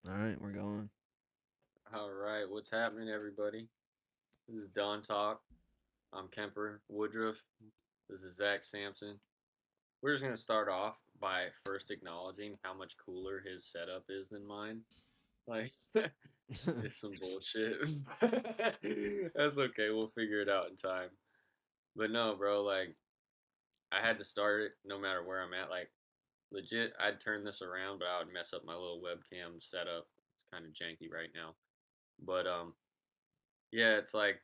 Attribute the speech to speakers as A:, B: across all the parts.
A: All right, we're going.
B: All right, what's happening, everybody? This is Don Talk. I'm Kemper Woodruff. This is Zach Sampson. We're just gonna start off by first acknowledging how much cooler his setup is than mine. Like, it's some bullshit. That's okay. We'll figure it out in time. But no, bro. Like, I had to start it no matter where I'm at. Like, legit, I'd turn this around, but I would mess up my little webcam setup. It's kind of janky right now. But yeah, it's like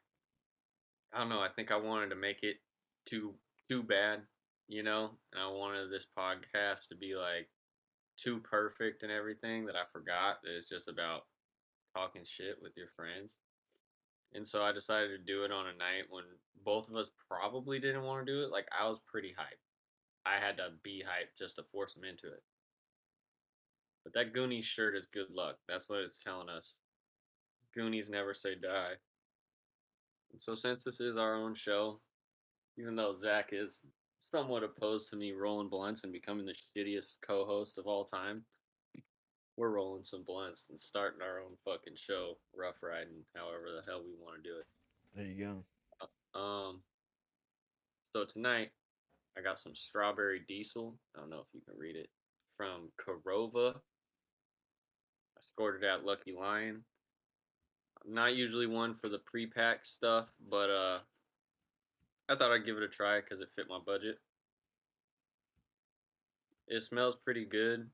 B: I don't know. I think I wanted to make it too too bad, and I wanted this podcast to be like too perfect and everything that I forgot that it's just about talking shit with your friends. And so I decided to do it on a night when both of us probably didn't want to do it. Like I was pretty hyped. I had to be hyped just to force him into it. But that Goonies shirt is good luck. That's what it's telling us. Goonies never say die. And so since this is our own show, even though Zach is somewhat opposed to me rolling blunts and becoming the shittiest co-host of all time, we're rolling some blunts and starting our own fucking show, rough riding, however the hell we want to do it.
A: There you go.
B: Um, so tonight I got some strawberry diesel. I don't know if you can read it from Korova. I scored it at Lucky Lion. I'm not usually one for the pre-packed stuff, but I thought I'd give it a try because it fit my budget. It smells pretty good.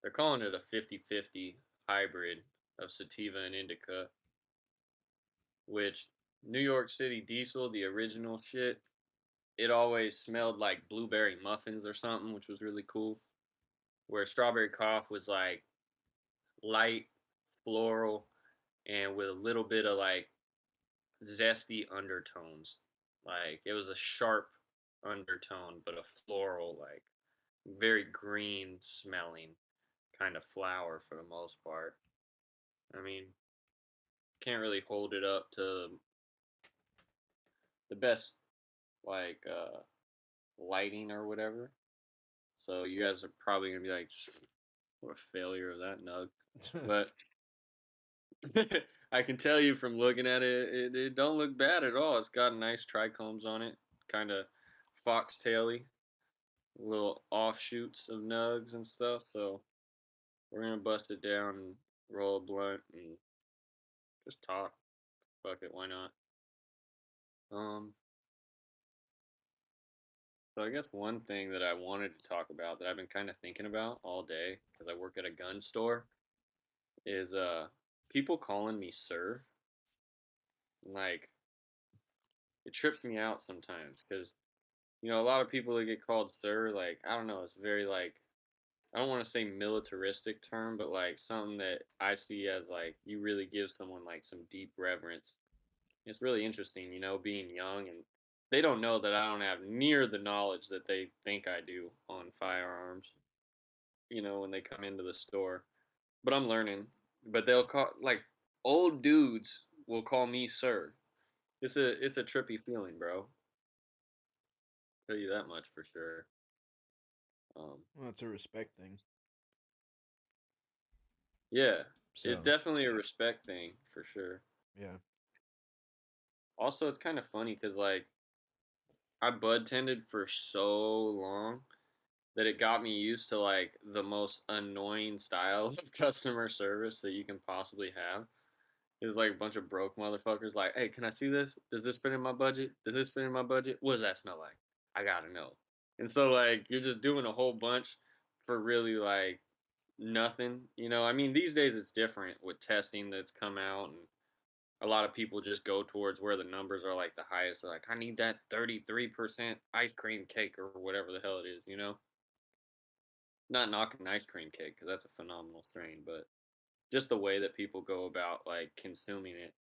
B: They're calling it a 50-50 hybrid of sativa and indica, which New York City Diesel, the original shit, it always smelled like blueberry muffins or something, which was really cool. Where Strawberry Cough was like light, floral, and with a little bit of like zesty undertones. Like it was a sharp undertone, but a floral, like very green smelling kind of flower for the most part. I mean, can't really hold it up to the best like lighting or whatever. So you guys are probably gonna be like, what a failure of that nug. But I can tell you from looking at it, it don't look bad at all. It's got nice trichomes on it, kind of foxtaily, little offshoots of nugs and stuff. So we're gonna bust it down and roll a blunt and just talk. Fuck it, why not? Um, So I guess one thing that I wanted to talk about that I've been kind of thinking about all day because I work at a gun store is people calling me sir. Like it trips me out sometimes because a lot of people that get called sir, like I don't know, it's very like I don't want to say militaristic term, but like something that I see as like you really give someone like some deep reverence. It's really interesting, being young and they don't know that I don't have near the knowledge that they think I do on firearms. When they come into the store. But I'm learning. But they'll call like old dudes will call me sir. It's a trippy feeling, bro. Tell you that much for sure. Um,
A: Well, it's a respect thing.
B: yeah, it's
A: So,
B: definitely a respect thing for sure.
A: yeah.
B: Also, it's kind of funny because like I bud tended for so long that it got me used to like the most annoying style of customer service that you can possibly have. It's like a bunch of broke motherfuckers like, hey, can I see this? Does this fit in my budget? Does this fit in my budget? What does that smell like? I gotta know. And so like you're just doing a whole bunch for really like nothing. I mean these days it's different with testing that's come out and a lot of people just go towards where the numbers are like the highest. They're like, I need that 33% ice cream cake or whatever the hell it is. Not knocking ice cream cake because that's a phenomenal strain, but just the way that people go about like consuming it.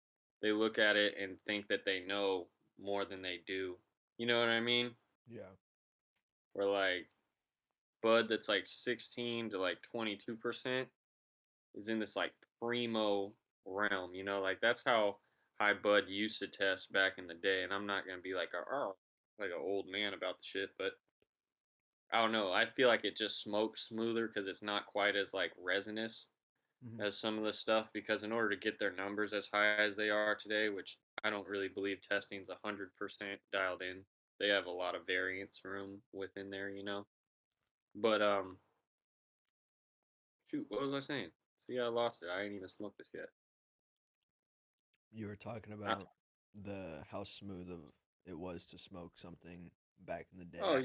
B: They look at it and think that they know more than they do. You know what I mean?
A: Yeah.
B: Where like bud that's like 16 to like 22% is in this like primo realm, like that's how high bud used to test back in the day and I'm not going to be like like an old man about the shit, but I don't know. I feel like it just smokes smoother cuz it's not quite as like resinous.
A: Hmm.
B: as some of the stuff because in order to get their numbers as high as they are today, which I don't really believe testing's 100% dialed in. They have a lot of variance room within there. But shoot, what was I saying? See, I lost it. I ain't even smoked this yet.
A: You were talking
B: I,
A: about the how smooth of it was to smoke something back in the day.
B: oh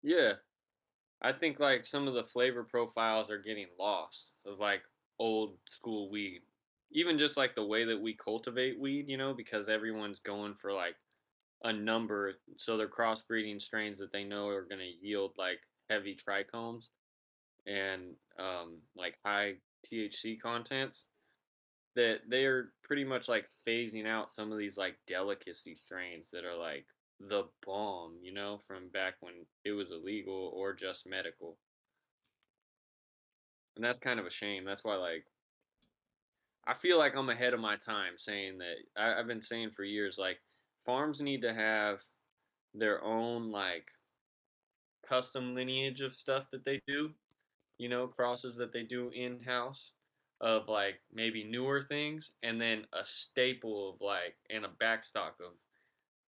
B: yeah, I think like some of the flavor profiles are getting lost of like old school weed. Even just like the way that we cultivate weed, because everyone's going for like a number, so they're crossbreeding strains that they know are going to yield like heavy trichomes and like high THC contents. That they are pretty much like phasing out some of these like delicacy strains that are like the bomb, from back when it was illegal or just medical. And that's kind of a shame. That's why, like, I feel like I'm ahead of my time saying that. I've been saying for years, like, farms need to have their own, like, custom lineage of stuff that they do, crosses that they do in house of, like, maybe newer things, and then a staple of, like, and a backstock of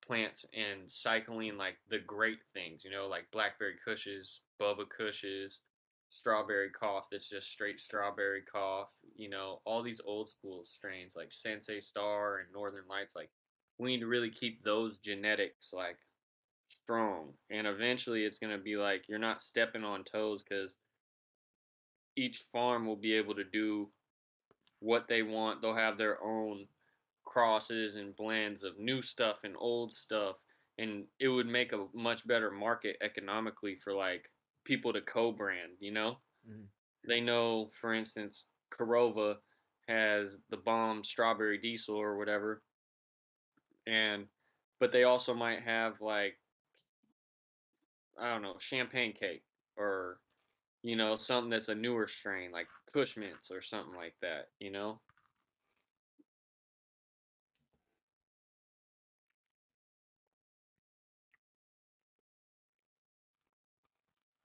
B: plants and cycling like the great things, like blackberry cushes, bubba cushes, strawberry cough that's just straight strawberry cough, all these old school strains like Sensei Star and Northern Lights. Like, we need to really keep those genetics like strong. And eventually it's going to be like you're not stepping on toes because each farm will be able to do what they want. They'll have their own crosses and blends of new stuff and old stuff, and it would make a much better market economically for like people to co-brand.
A: Hmm.
B: They know, for instance, Corova has the bomb strawberry diesel or whatever, and but they also might have like, I don't know, champagne cake, or something that's a newer strain like Kush Mints or something like that.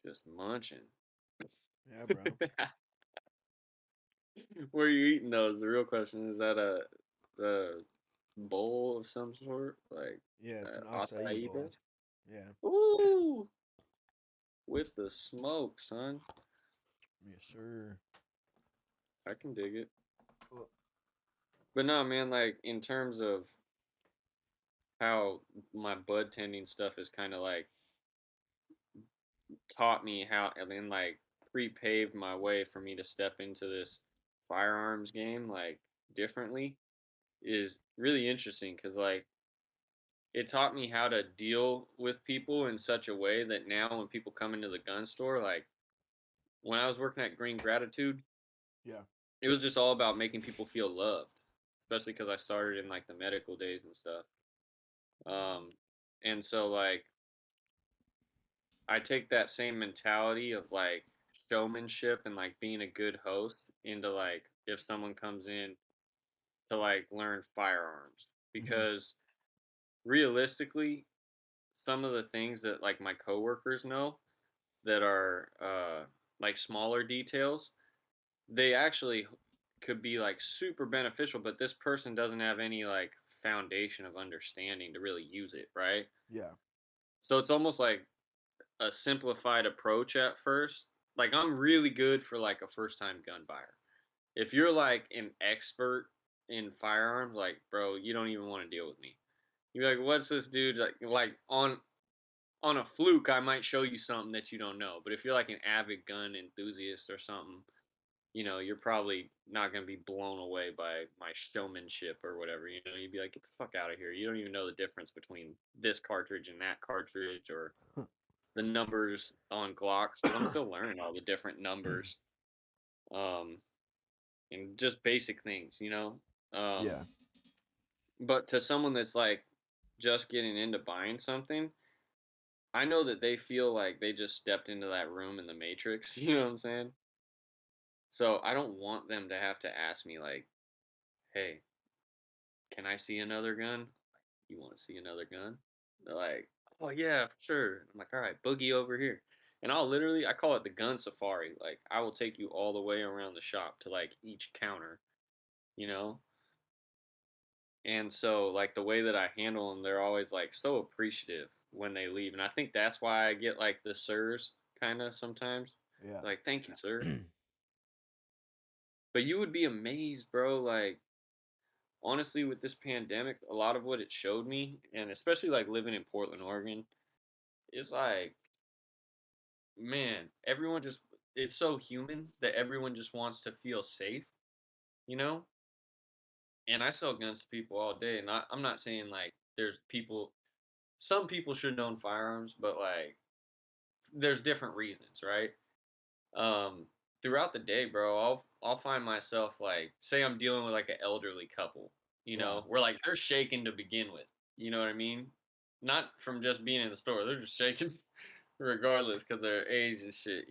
B: Just munching.
A: Yeah, bro.
B: Where are you eating those? The real question is that the bowl of some sort, like
A: Yeah, it's an acai
B: acai
A: bowl.
B: base?
A: Yeah.
B: Ooh, with the smoke, son.
A: Yes, sir.
B: I can dig it.
A: Oh.
B: But no, man, like in terms of how my bud tending stuff is kind of like taught me how, and then like pre-paved my way for me to step into this firearms game like differently, is really interesting because like it taught me how to deal with people in such a way that now when people come into the gun store, like when I was working at Green Gratitude,
A: Yeah.
B: it was just all about making people feel loved, especially because I started in like the medical days and stuff. Um, and so like I take that same mentality of like showmanship and like being a good host into like if someone comes in to like learn firearms,
A: Hmm.
B: because realistically, some of the things that like my coworkers know that are like smaller details, they actually could be like super beneficial, but this person doesn't have any like foundation of understanding to really use it, right?
A: Yeah.
B: So it's almost like a simplified approach at first. Like, I'm really good for like a first time gun buyer. If you're like an expert in firearms, like, bro, you don't even want to deal with me. You're like, what's this dude like on a fluke, I might show you something that you don't know. But if you're like an avid gun enthusiast or something, you're probably not going to be blown away by my showmanship or whatever. You'd be like, get the fuck out of here. You don't even know the difference between this cartridge and that cartridge, or the numbers on Glocks, because I'm still learning all the different numbers, um, and just basic things. Um,
A: Yeah.
B: but to someone that's like just getting into buying something, I know that they feel like they just stepped into that room in the Matrix. You know what I'm saying? So I don't want them to have to ask me like, "Hey, can I see another gun? You want to see another gun?" They're like, "Oh yeah, for sure." I'm like, "All right, boogie over here." And I call it the gun safari. Like, I will take you all the way around the shop to like each counter, you know? And so, like, the way that I handle them, they're always like so appreciative when they leave. And I think that's why I get like the sirs kind of sometimes.
A: Yeah.
B: Like, thank you, sir. But you would be amazed, bro. Like, honestly, with this pandemic, a lot of what it showed me, and especially like living in Portland, Oregon, is like, man, everyone just, it's so human that everyone just wants to feel safe, you know? And I sell guns to people all day. And I'm not saying like there's people, some people should own firearms, but like there's different reasons, right? Um, Throughout the day, bro, I'll find myself like, say I'm dealing with like an elderly couple,
A: Yeah.
B: where like they're shaking to begin with, you know what I mean? Not from just being in the store, they're just shaking regardless because their age and shit,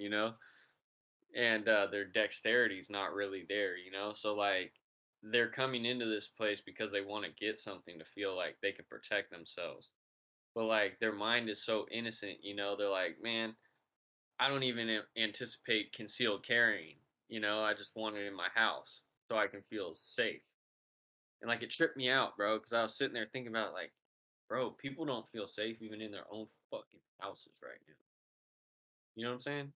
B: and their dexterity's not really there, So like they're coming into this place because they want to get something to feel like they can protect themselves, but like their mind is so innocent, They're like, man, I don't even anticipate concealed carrying. I just want it in my house so I can feel safe. And like it tripped me out, bro, because I was sitting there thinking about like, bro, people don't feel safe even in their own fucking houses right now. You know what I'm saying?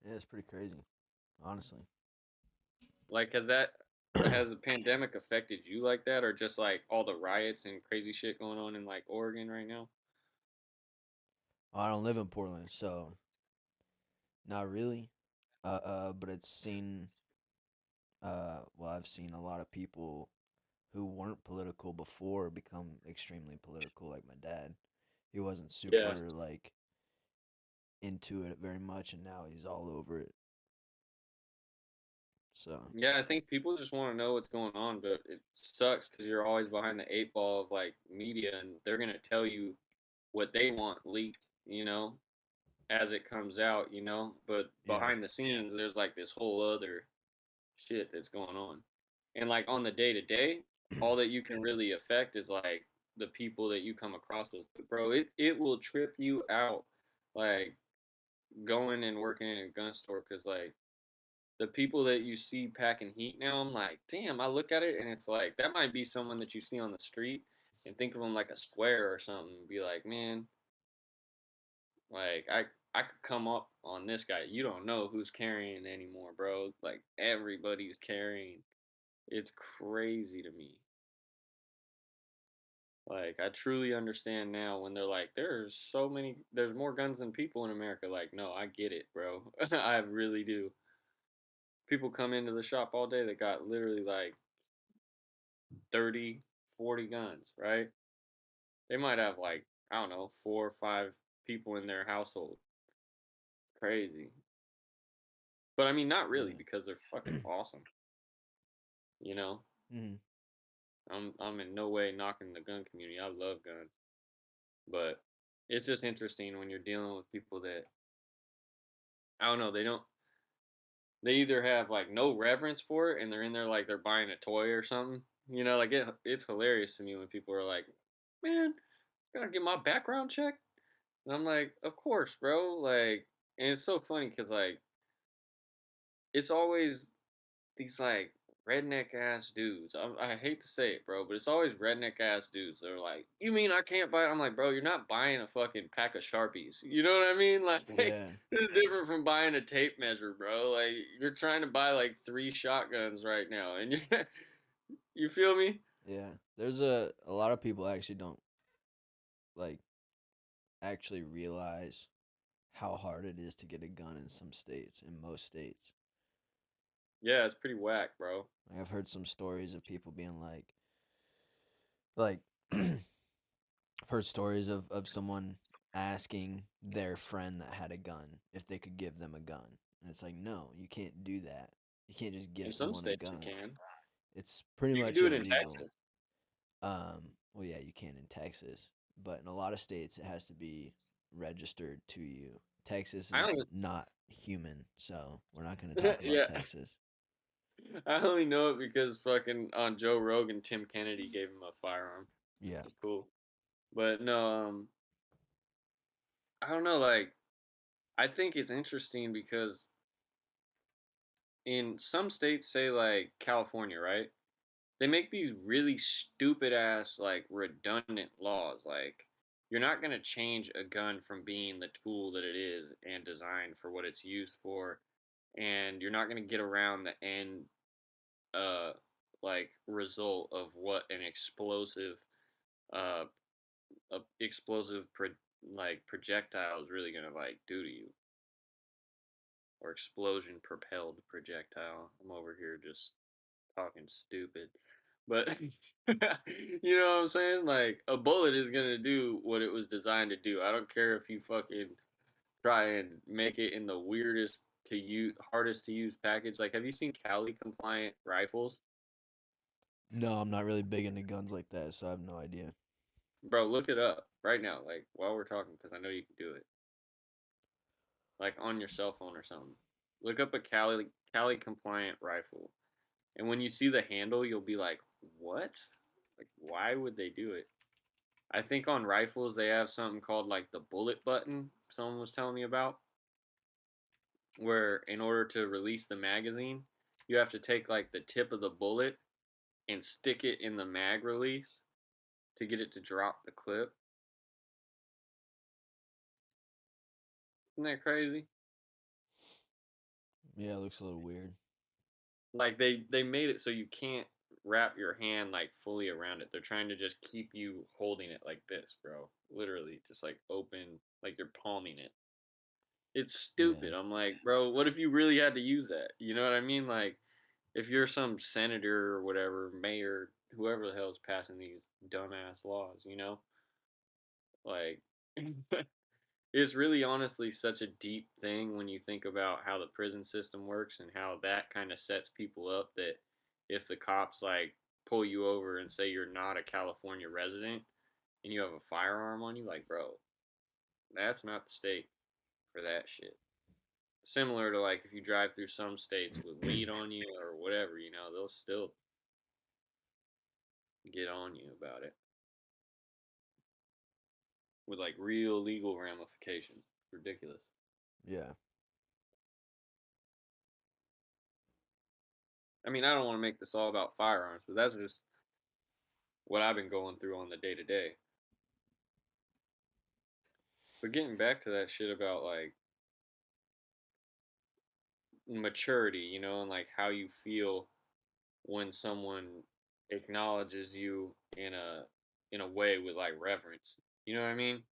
A: Yeah, it's pretty crazy, honestly.
B: Like, has the pandemic affected you like that, or just like all the riots and crazy shit going on in like Oregon right now?
A: I don't live in Portland, so not really. But it's seen. Well, I've seen a lot of people who weren't political before become extremely political, like my dad. He wasn't
B: Yeah.
A: super like into it very much, and now he's all over it. So
B: Yeah, I think people just want to know what's going on, but it sucks because you're always behind the eight ball of like media, and they're gonna tell you what they want leaked, as it comes out, But
A: yeah,
B: behind the scenes, there's like this whole other shit that's going on, and like on the day to day, all that you can really affect is like the people that you come across with. But bro, it will trip you out, like going and working in a gun store, because like the people that you see packing heat now, I'm like, damn, I look at it and it's like that might be someone that you see on the street and think of them like a square or something. Be like, man, like I could come up on this guy. You don't know who's carrying anymore, bro. Like everybody's carrying. It's crazy to me. Like I truly understand now when they're like, there's more guns than people in America. Like, no, I get it, bro. I really do. People come into the shop all day that got literally like 30, 40 guns, right? They might have like, I don't know, 4 or 5 people in their household. Crazy. But I mean, not really
A: yeah.
B: because they're fucking awesome. You know,
A: Mhm.
B: I'm in no way knocking the gun community. I love guns, but it's just interesting when you're dealing with people that I don't know. They either have like no reverence for it and they're in there like they're buying a toy or something. Like it's hilarious to me when people are like, "Man, gotta get my background check," and I'm like, "Of course, bro." Like, and it's so funny because like it's always these like redneck ass dudes. I hate to say it, bro, but it's always redneck ass dudes. They're like, "You mean I can't buy?" I'm like, "Bro, you're not buying a fucking pack of Sharpies. You know what I mean? Like,
A: Yeah,
B: this is different from buying a tape measure, bro. Like, you're trying to buy like 3 shotguns right now, and you feel me?
A: yeah. There's a lot of people actually don't like actually realize how hard it is to get a gun in some states, in most states.
B: Yeah, it's pretty whack, bro.
A: Like, I've heard some stories of people being like I've heard stories of someone asking their friend that had a gun if they could give them a gun. And it's like, no, you can't do that. You can't just give
B: In some
A: someone a
B: states, you
A: gun.
B: can.
A: It's pretty
B: You can
A: much
B: do it in
A: illegal.
B: Texas.
A: Well, yeah, you can in Texas, but in a lot of states, it has to be registered to you. Texas
B: I
A: is
B: only,
A: not human, so we're not going to talk about
B: yeah,
A: Texas.
B: I only know it because fucking on Joe Rogan, Tim Kennedy gave him a firearm.
A: Yeah,
B: It's cool. But no, I don't know, like I think it's interesting because in some states, say like California, right? They make these really stupid ass like redundant laws. Like you're not gonna change a gun from being the tool that it is and designed for what it's used for, and you're not gonna get around the end uh like result of what an uh explosive like projectile is really gonna like do to you, or explosion propelled projectile. I'm over here just talking stupid. But you know what I'm saying? Like a bullet is gonna do what it was designed to do. I don't care if you fucking try and make it in the weirdest to use, hardest to use package. Like, have you seen Cali compliant rifles?
A: No, I'm not really big into guns like that, so I have no idea.
B: Bro, look it up right now, like while we're talking, because I know you can do it. Like on your cell phone or something. Look up a Cali compliant rifle. And when you see the handle, you'll be like, what? Like, why would they do it? I think on rifles they have something called like the bullet button. Someone was telling me about, where in order to release the magazine, you have to take like the tip of the bullet and stick it in the mag release to get it to drop the clip. Isn't that crazy?
A: Yeah, it looks a little weird.
B: Like they made it so you can't wrap your hand like fully around it. They're trying to just keep you holding it like this, bro. Literally, just like open, like you're palming it. It's
A: Yeah.
B: stupid. I'm like, bro, what if you really had to use that? You know what I mean? Like, if you're some senator or whatever, mayor, whoever the hell's passing these dumbass laws, you know? Like, it's really honestly such a deep thing when you think about how the prison system works and how that kind of sets people up that if the cops like pull you over and say you're not a California resident and you have a firearm on you, like, bro, that's not the state for that shit. Similar to like if you drive through some states with weed on you or whatever, you know, they'll still get on you about it with like real legal ramifications. Ridiculous.
A: Yeah.
B: I mean, I don't want to make this all about firearms, but that's just what I've been going through on the day to day. But getting back to that shit about like maturity, you know, and like how you feel when someone acknowledges you in a way with like reverence. You know what I mean?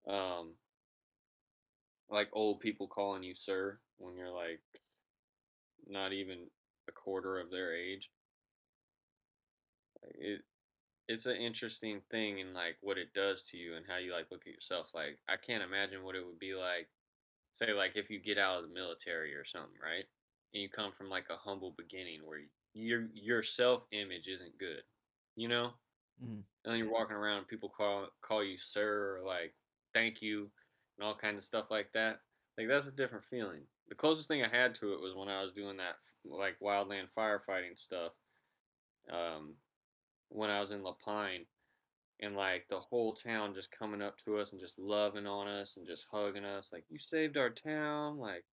B: Um, like old people calling you sir when you're like not even a quarter of their age. Like, it's an interesting thing and like what it does to you and how you like look at yourself. Like I can't imagine what it would be like, say like if you get out of the military or something, right? And you come from like a humble beginning where your self image isn't good, you know?
A: Mhm.
B: And then you're walking around and people call you sir or like thank you and all kinds of stuff like that. Like that's a different feeling. The closest thing I had to it was when I was doing that like wildland firefighting stuff. Um, when I was in La Pine, and like the whole town just coming up to us and just loving on us and just hugging us, like you saved our town. Like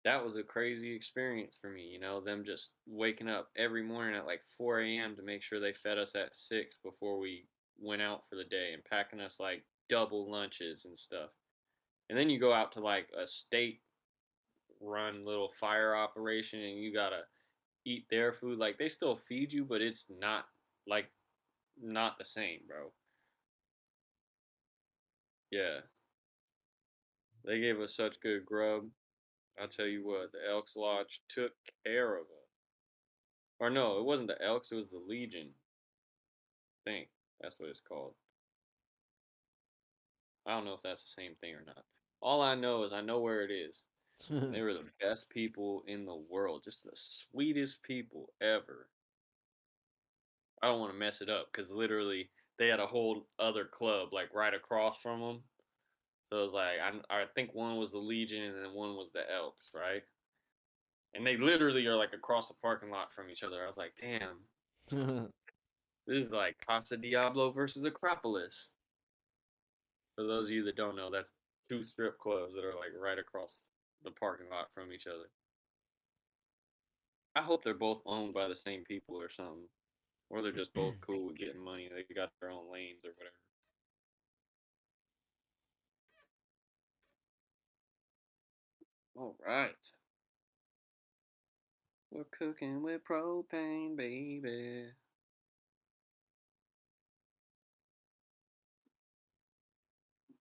B: that was a crazy experience for me, you know, them just waking up every morning at like 4 a.m. to make sure they fed us at 6 before we went out for the day and packing us like double lunches and stuff. And then you go out to like a state run little fire operation and you gotta eat their food. Like they still feed you, but it's not like not the same, bro. Yeah, they gave us such good grub. I'll tell you what, the Elks Lodge took care of us. Or no, it wasn't the Elks, it was the Legion. I think that's what it's called. I don't know if that's the same thing or not. All I know is I know where it is. And they were the best people in the world, just the sweetest people ever. I don't want to mess it up because literally they had a whole other club like right across from them. So it was like I think one was the Legion and then one was the Elks, right? And they literally are like across the parking lot from each other. I was like, damn, this is like Casa Diablo versus Acropolis. For those of you that don't know, two strip clubs that are like right across the parking lot from each other. I hope they're both owned by the same people or something, or they're just both cool with getting money. They got their own lanes or whatever. All right, we're cooking with propane, baby.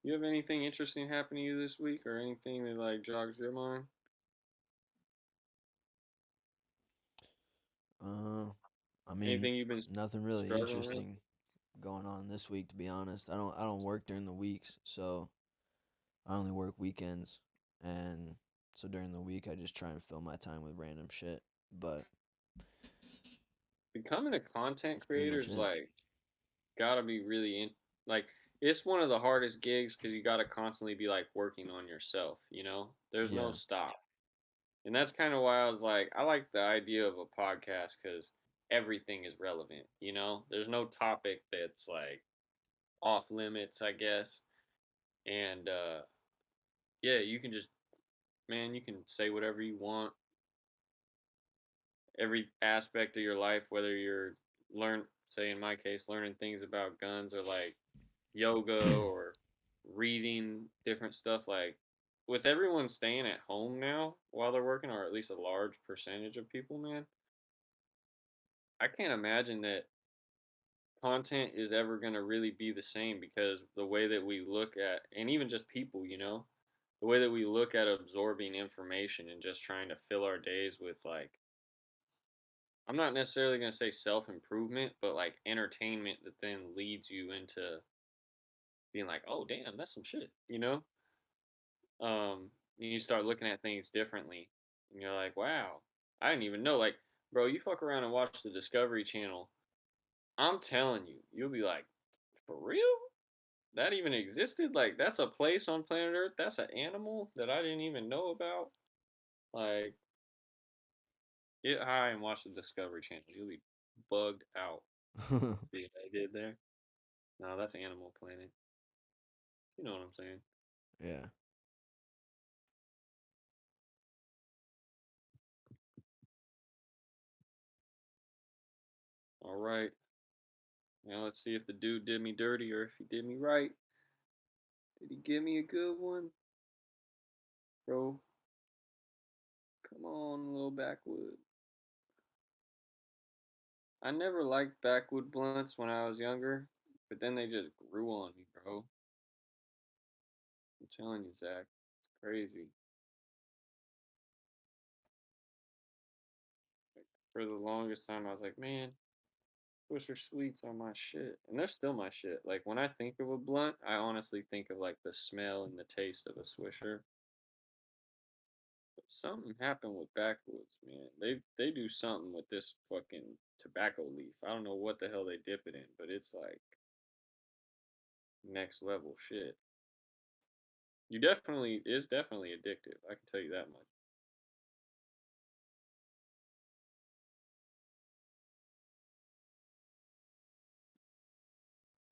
B: You have anything interesting happen to you this week, or anything that like jogs your mind?
A: Uh, I mean,
B: Anything you've been
A: nothing really
B: struggling with?
A: interesting going on this week, to be honest. I don't work during the weeks, so I only work weekends, and so during the week I just try and fill my time with random shit. But
B: Becoming a content
A: that's pretty
B: creator
A: much
B: is
A: it.
B: like gotta be really in like it's one of the hardest gigs because you gotta constantly be like working on yourself. There's no
A: Yeah.
B: stop. And that's kind of why I was like, I like the idea of a podcast because everything is relevant. There's no topic that's like off limits, I guess. And yeah, you can just, man, you can say whatever you want. Every aspect of your life, whether you're say in my case, learning things about guns or like yoga or reading different stuff. Like with everyone staying at home now while they're working, or at least a large percentage of people, man, I can't imagine that content is ever going to really be the same because the way that we look at, and even just people, the way that we look at absorbing information and just trying to fill our days with like, I'm not necessarily going to say self improvement, but like entertainment that then leads you into being like, oh, damn, that's some shit. You start looking at things differently. And you're like, wow, I didn't even know. Like, bro, you fuck around and watch the Discovery Channel. I'm telling you, you'll be like, for real? That even existed? Like, that's a place on planet Earth? That's an animal that I didn't even know about? Like, get high and watch the Discovery Channel. You'll be bugged out. See what I did there? No, that's Animal Planet. You know what I'm saying?
A: Yeah.
B: All right. Now let's see if the dude did me dirty or if he did me right. Did he give me a good one? Bro, come on, little backwood. I never liked backwood blunts when I was younger, but then they just grew on me, bro. I'm telling you, Zach, it's crazy. Like, for the longest time, I was like, man, Swisher Sweets are my shit. And they're still my shit. Like, when I think of a blunt, I honestly think of, like, the smell and the taste of a Swisher. But something happened with backwoods, man. They do something with this fucking tobacco leaf. I don't know what the hell they dip it in, but it's, like, next level shit. It's definitely addictive. I can tell you that much.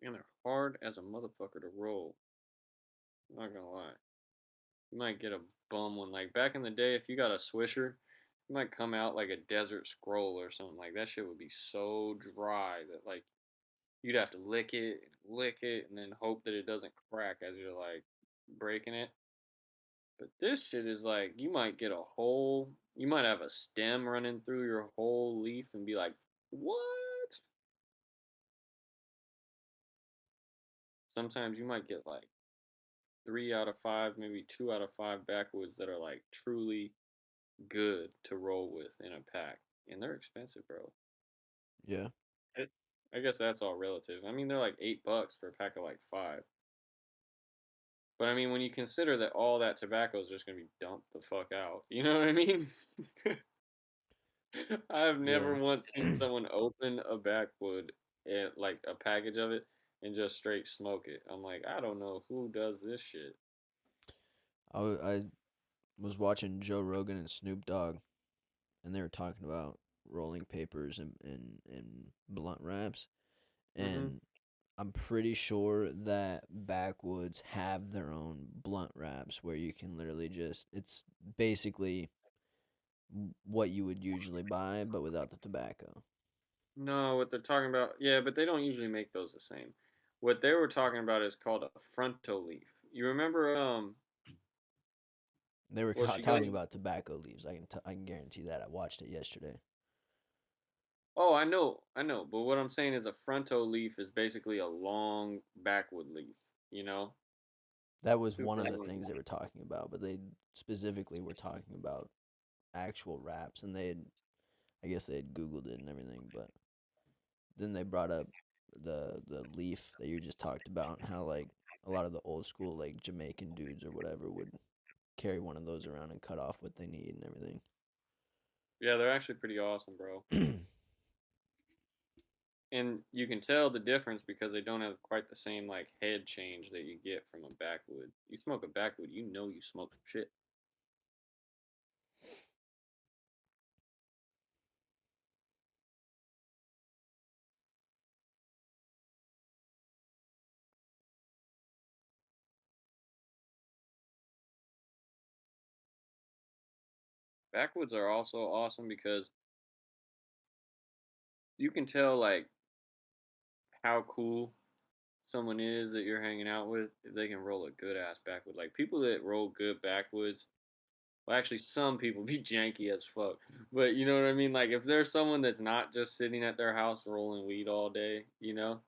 B: And they're hard as a motherfucker to roll. I'm not gonna lie. You might get a bum one. Like back in the day, if you got a Swisher, you might come out like a Desert Scroll or something. Like that shit would be so dry that like you'd have to lick it, and then hope that it doesn't crack as you're like breaking it. But this shit is like you might get a whole, you might have a stem running through your whole leaf and be like, what? Sometimes you might get like 3 out of 5, maybe 2 out of 5 backwoods that are like truly good to roll with in a pack, and they're expensive, bro.
A: Yeah.
B: It, I guess that's all relative. I mean, they're like $8 for a pack of like 5. But I mean, when you consider that all that tobacco is just gonna be dumped the fuck out, you know what I mean? I've
A: Yeah.
B: never once seen someone open a backwood and like a package of it and just straight smoke it. I'm like, I don't know who does this shit.
A: I was watching Joe Rogan and Snoop Dogg, and they were talking about rolling papers and blunt wraps,
B: Mm-hmm.
A: and I'm pretty sure that backwoods have their own blunt wraps where you can literally just it's basically what you would usually buy but without the tobacco.
B: No, what they're talking about, yeah, but they don't usually make those the same. What they were talking about is called a fronto leaf. You remember,
A: They were
B: well, she
A: talking
B: goes,
A: about tobacco leaves. I can guarantee that. I watched it yesterday.
B: oh, I know, but what I'm saying is a fronto leaf is basically a long backwood leaf, you know?
A: That was one
B: Super
A: of the
B: long.
A: things they were talking about, but they specifically were talking about actual wraps, and I guess they had Googled it and everything, but then they brought up the leaf that you just talked about, and how like a lot of the old school like Jamaican dudes or whatever would carry one of those around and cut off what they need and
B: Yeah, they're actually pretty awesome, bro.
A: everything.
B: And you can tell the difference because they don't have quite the same like head change that you get from a backwood. You smoke a backwood, you know you smoke some shit. Backwoods are also awesome because you can tell like how cool someone is that you're hanging out with if they can roll a good ass backwood. Like people that roll good backwoods, well, actually, some people be janky as fuck. But you know what I mean? Like if there's someone that's not just sitting at their house rolling weed all day, you know,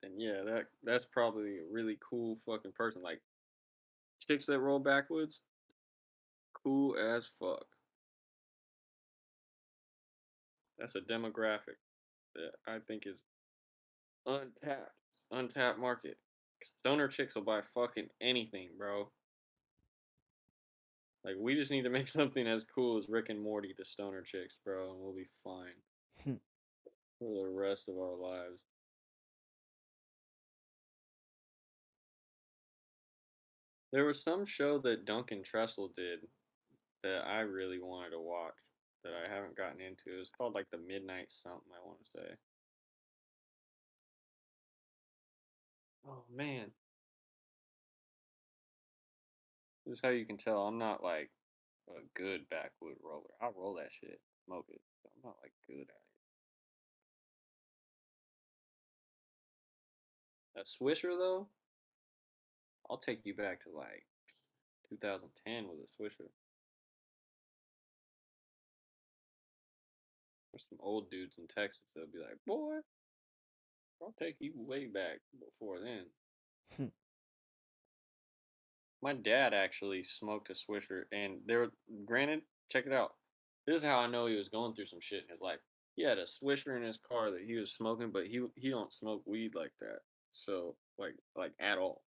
B: then yeah, that's probably a really cool fucking person. Like chicks that roll backwoods, cool as fuck. That's a demographic that I think is untapped. It's untapped market. Stoner chicks will buy fucking anything, bro. Like we just need to make something as cool as Rick and Morty to stoner chicks, bro, and we'll be fine for the rest of our lives. There was some show that Duncan Trussell did that I really wanted to watch that I haven't gotten into. It was called like the Midnight something, I want to say. Oh man, this is how you can tell I'm not like a good backwood roller. I'll roll that shit, smoke it. But I'm not like good at it. A Swisher though, I'll take you back to like 2010 with a Swisher. There's some old dudes in Texas that'll be like, boy, I'll take you way back before then. My dad actually smoked a Swisher, and there, granted, check it out. This is how I know he was going through some shit in his life. He had a Swisher in his car that he was smoking, but he don't smoke weed like that. So like at all.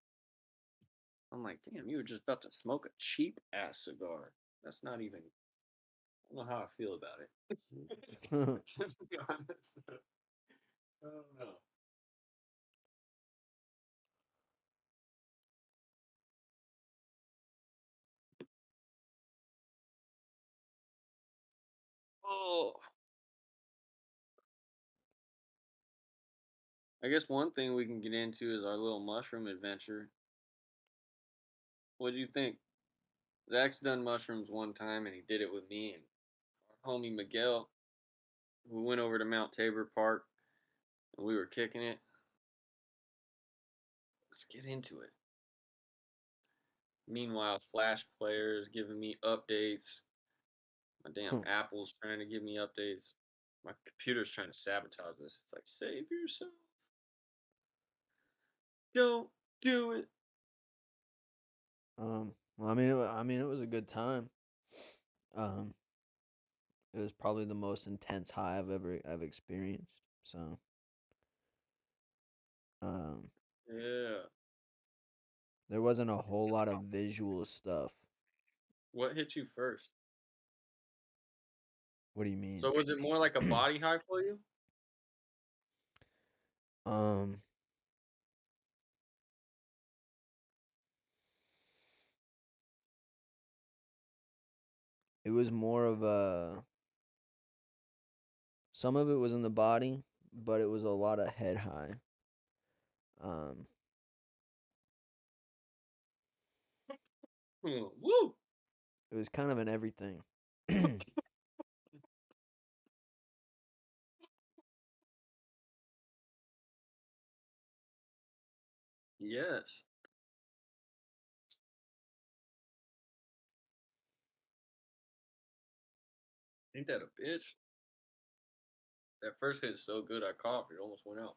B: I'm like, damn, you were just about to smoke a cheap ass cigar. That's not even. I don't know how I feel about it. To be honest, I don't know. Oh, I guess one thing we can get into is our little mushroom adventure. What do you think? Zach's done mushrooms one time, and he did it with me and our homie Miguel. We went over to Mount Tabor Park, and we were kicking it. Let's get into it. Meanwhile, Flash Player's giving me updates. My damn Apple's trying to give me updates. My computer's trying to sabotage this. It's like, save yourself. Don't do it.
A: Well, I mean, it was a good time. Um, it was probably the most intense high I've experienced. So, um,
B: Yeah.
A: there wasn't a whole lot of visual stuff.
B: What hit you first?
A: What do you mean?
B: So was it more like a body high for you?
A: um, it was more of a. Some of it was in the body, but it was a lot of head high. Um,
B: Woo!
A: it was kind of an everything.
B: Yes. Ain't that a bitch? That first hit is so good I coughed. It almost went out.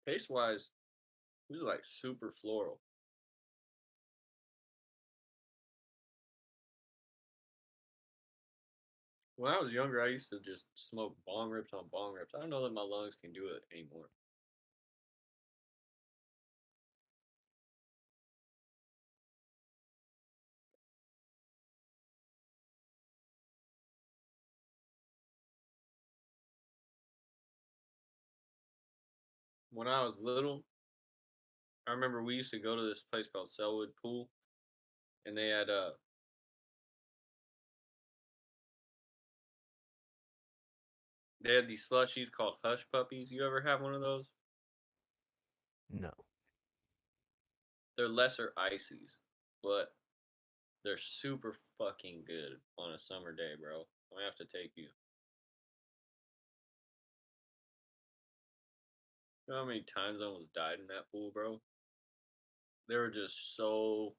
B: Taste wise, it was like super floral. When I was younger, I used to just smoke bong rips on bong rips. I don't know that my lungs can do it anymore. When I was little, I remember we used to go to this place called Selwood Pool, and they had these slushies called Hush Puppies. You ever have one of those?
A: No.
B: They're lesser ices, but they're super fucking good on a summer day, bro. I'm gonna have to take you. You know how many times I almost died in that pool, bro? There were just so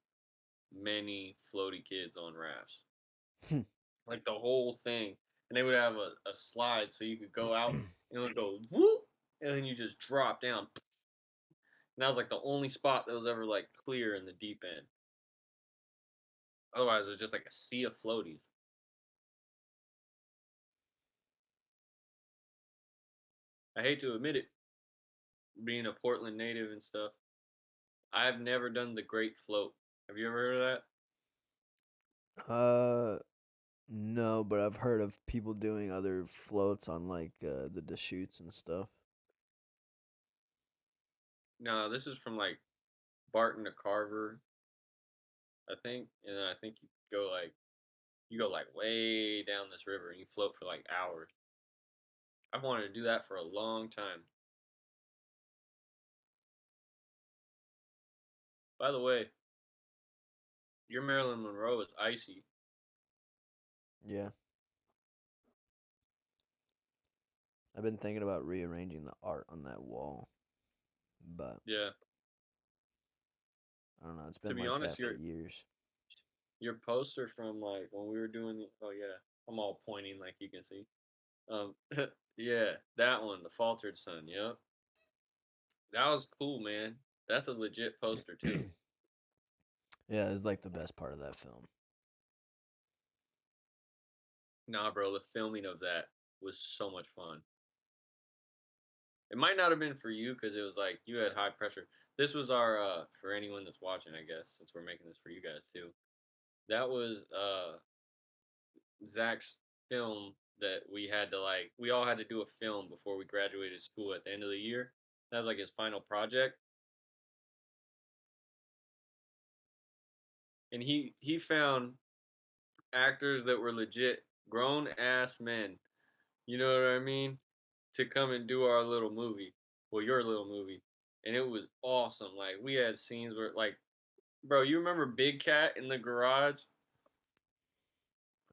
B: many floaty kids on rafts. Like the whole thing. And they would have a slide so you could go out and it would go whoop and then you just drop down. And that was like the only spot that was ever like clear in the deep end. Otherwise it was just like a sea of floaties. I hate to admit it, being a Portland native and stuff. I've never done the Great Float. Have you ever heard of that?
A: uh, no, but I've heard of people doing other floats on like the Deschutes and stuff.
B: No, this is from like Barton to Carver, I think. And then I think you go like way down this river and you float for like hours. I've wanted to do that for a long time. By the way, your Marilyn Monroe is icy.
A: Yeah, I've been thinking about rearranging the art on that wall, but
B: Yeah.
A: I don't know. It's
B: To
A: been
B: be
A: like
B: honest,
A: that for years.
B: your poster from like when we were doing the oh yeah, I'm all pointing like you can see. Um yeah, that one, the Faltered Sun, yep. That was cool, man. That's a legit poster too.
A: Yeah, it's like the best part of that film.
B: Nah, bro, the filming of that was so much fun. It might not have been for you because it was like you had high pressure. This was our for anyone that's watching, I guess, since we're making this for you guys too. That was Zach's film that we all had to do a film before we graduated school at the end of the year. That was like his final project. And he found actors that were legit grown ass men. You know what I mean? To come and do our little movie. Well, your little movie. And it was awesome. Like we had scenes where like bro, you remember Big Cat in the garage?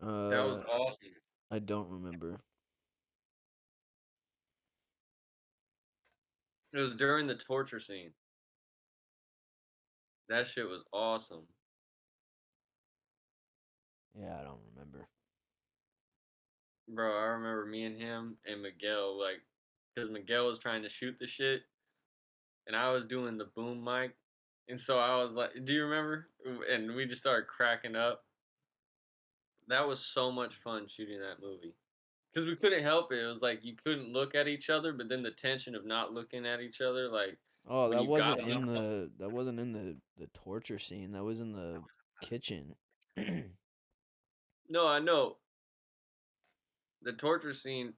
B: That was
A: Uh,
B: awesome.
A: I don't remember.
B: It was during the torture scene. That shit was awesome.
A: Yeah, I don't remember.
B: Bro, I remember me and him and Miguel, like, because Miguel was trying to shoot the shit, and I was doing the boom mic. And so I was like, do you remember? And we just started cracking up. That was so much fun shooting that movie. Because we couldn't help it. It was like you couldn't look at each other, but then the tension of not looking at each other, like
A: Oh,
B: when
A: that
B: you got
A: wasn't
B: them.
A: in the torture scene. That was in the kitchen.
B: No, I know. The torture scene,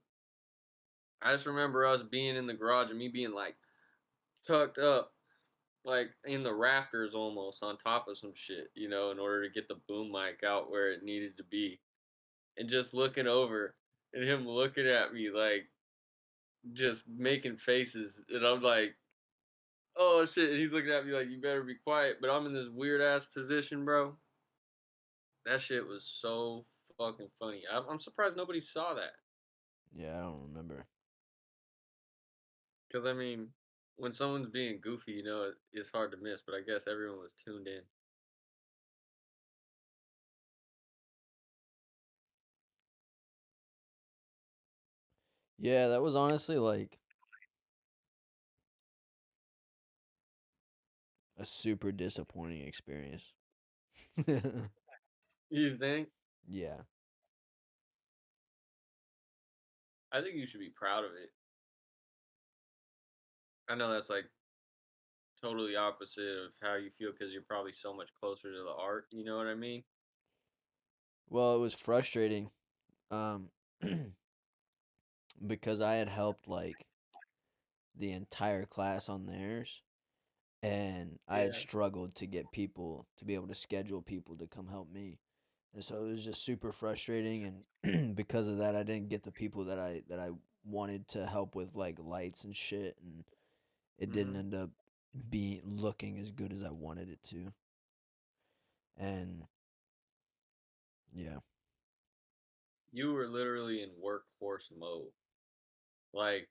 B: I just remember us being in the garage and me being like tucked up like in the rafters almost on top of some shit, in order to get the boom mic out where it needed to be. And just looking over and him looking at me like just making faces and I'm like, "Oh shit." And he's looking at me like, "You better be quiet." But I'm in this weird ass position, bro. That shit was so fucking funny. I'm surprised nobody saw that.
A: Yeah, I don't remember.
B: Cuz I mean, when someone's being goofy, it's hard to miss, but I guess everyone was tuned in.
A: Yeah, that was honestly like a super disappointing experience.
B: You think?
A: Yeah.
B: I think you should be proud of it. I know that's like totally opposite of how you feel because you're probably so much closer to the art. You know what I mean?
A: Well, it was frustrating um because I had helped like the entire class on theirs, and I had
B: Yeah.
A: struggled to get people to be able to schedule people to come help me. And so it was just super frustrating, and because of that I didn't get the people that I wanted to help with like lights and shit, and it didn't
B: Hmm.
A: end up being looking as good as I wanted it to. And yeah.
B: You were literally in workhorse mode. Like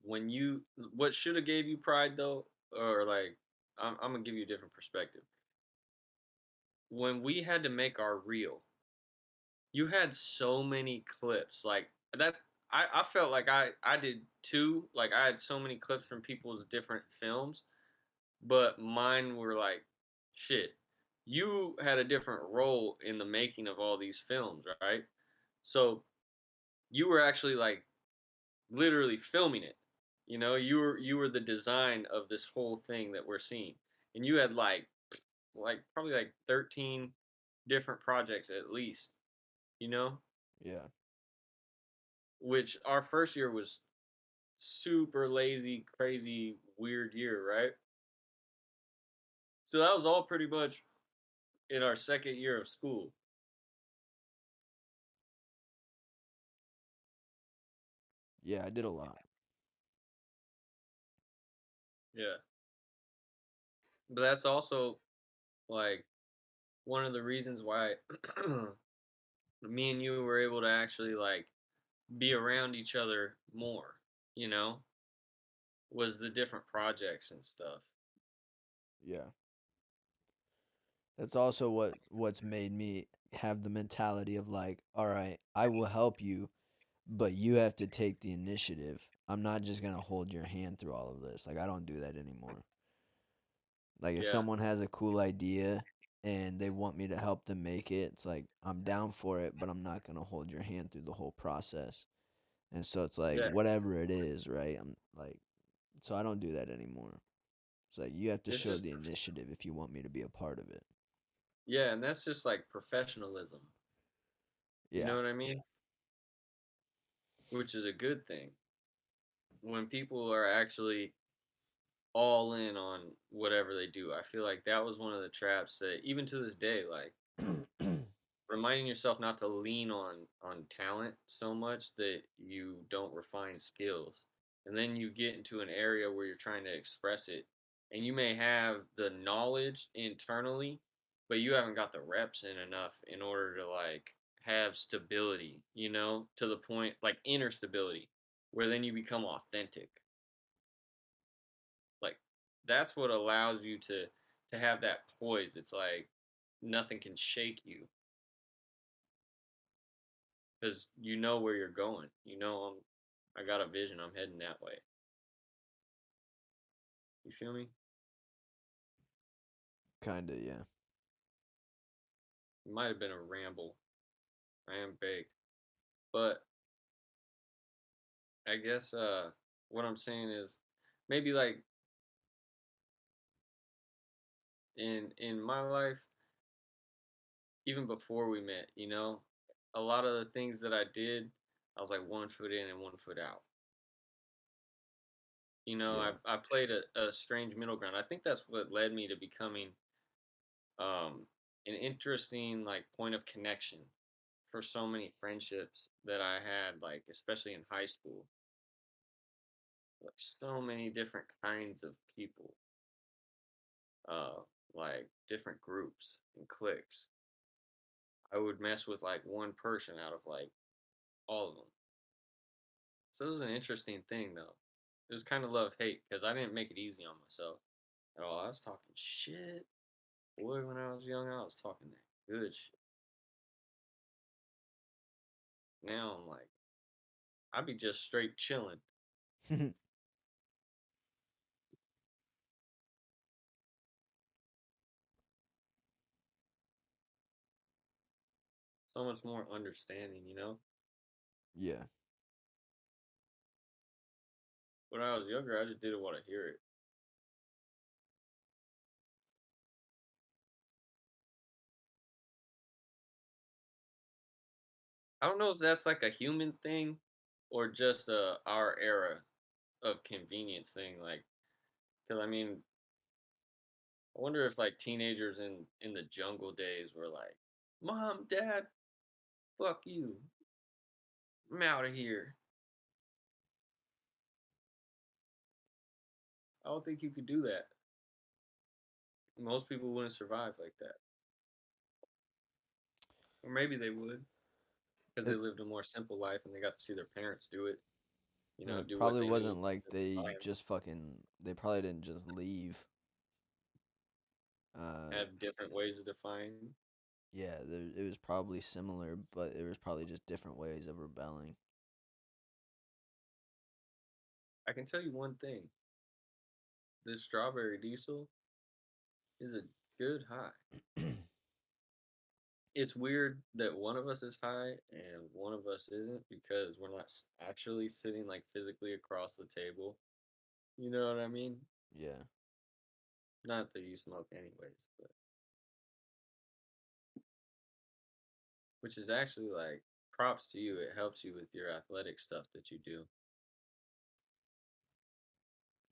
B: when you, what should have gave you pride though, or like, I'm gonna give you a different perspective. When we had to make our reel, you had so many clips like that. I felt like I did too. Like I had so many clips from people's different films, but mine were like shit. You had a different role in the making of all these films, right? So you were actually like literally filming it. You were the design of this whole thing that we're seeing, and you had like probably like 13 different projects at least. You know,
A: Yeah.
B: which our first year was super lazy, crazy, weird year, right? So that was all pretty much in our second year of school.
A: Yeah, I did a lot.
B: Yeah. But that's also like one of the reasons why me and you were able to actually like be around each other more, you know, was the different projects and stuff.
A: Yeah. That's also what's made me have the mentality of like, all right, I will help you, but you have to take the initiative. I'm not just going to hold your hand through all of this. Like I don't do that anymore. Like if
B: Yeah.
A: someone has a cool idea and they want me to help them make it, it's like I'm down for it, but I'm not going to hold your hand through the whole process. And so it's like
B: Yeah.
A: whatever it is, right? I'm like so I don't do that anymore. It's like you have to
B: It's
A: show
B: just
A: the initiative if you want me to be a part of it.
B: yeah, and that's just like professionalism. You
A: Yeah.
B: know what I mean? Which is a good thing. When people are actually all in on whatever they do. I feel like that was one of the traps that even to this day, like reminding yourself not to lean on talent so much that you don't refine skills. And then you get into an area where you're trying to express it and you may have the knowledge internally, but you haven't got the reps in enough in order to like have stability, to the point like inner stability where then you become authentic. Like that's what allows you to have that poise. It's like nothing can shake you because you know where you're going. I got a vision. I'm heading that way. You feel me?
A: Kinda, yeah.
B: It might have been a ramble. I am baked, but I guess what I'm saying is maybe like in my life, even before we met, a lot of the things that I did, I was like 1 foot in and 1 foot out. You know,
A: Yeah.
B: I played a strange middle ground. I think that's what led me to becoming um an interesting like point of connection for so many friendships that I had, like especially in high school. Like so many different kinds of people, uh, like different groups and cliques. I would mess with like one person out of like all of them. So it was an interesting thing though. It was kind of love hate because I didn't make it easy on myself at all. I was talking shit. Boy, when I was young, I was talking that good shit. Now I'm like, I be just straight chilling. So much more understanding, you know?
A: Yeah.
B: When I was younger, I just didn't want to hear it. I don't know if that's like a human thing or just our era of convenience thing. Like, because I mean, I wonder if like teenagers in the jungle days were like, "Mom, Dad, fuck you, I'm out of here." I don't think you could do that. Most people wouldn't survive like that, or maybe they would because they
A: It
B: lived a more simple life and they got to see their parents do it. You know,
A: it
B: do what
A: probably
B: they knew
A: wasn't like
B: to
A: they
B: define,
A: just fucking they probably didn't just leave. Uh
B: have different ways of defining.
A: yeah, it was probably similar, but it was probably just different ways of rebelling.
B: I can tell you one thing: this strawberry diesel is a good high. It's weird that one of us is high and one of us isn't because we're not actually sitting like physically across the table. You know what I mean?
A: Yeah.
B: Not that you smoke anyways, but which is actually like props to you. It helps you with your athletic stuff that you do.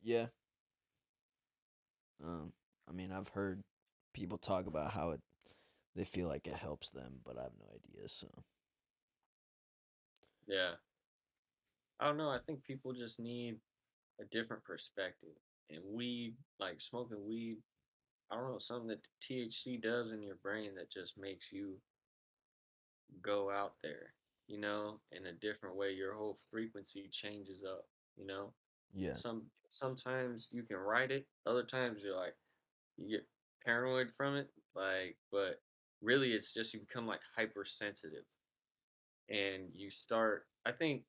A: Yeah. Um I mean, I've heard people talk about how it they feel like it helps them, but I have no idea, so
B: Yeah. I don't know. I think people just need a different perspective. And weed, like smoking weed, I don't know, something that THC does in your brain that just makes you go out there, you know, in a different way. Your whole frequency changes up, you know.
A: yeah.
B: Sometimes you can write it, other times you're like you get paranoid from it, like but really it's just you become like hypersensitive and you start I think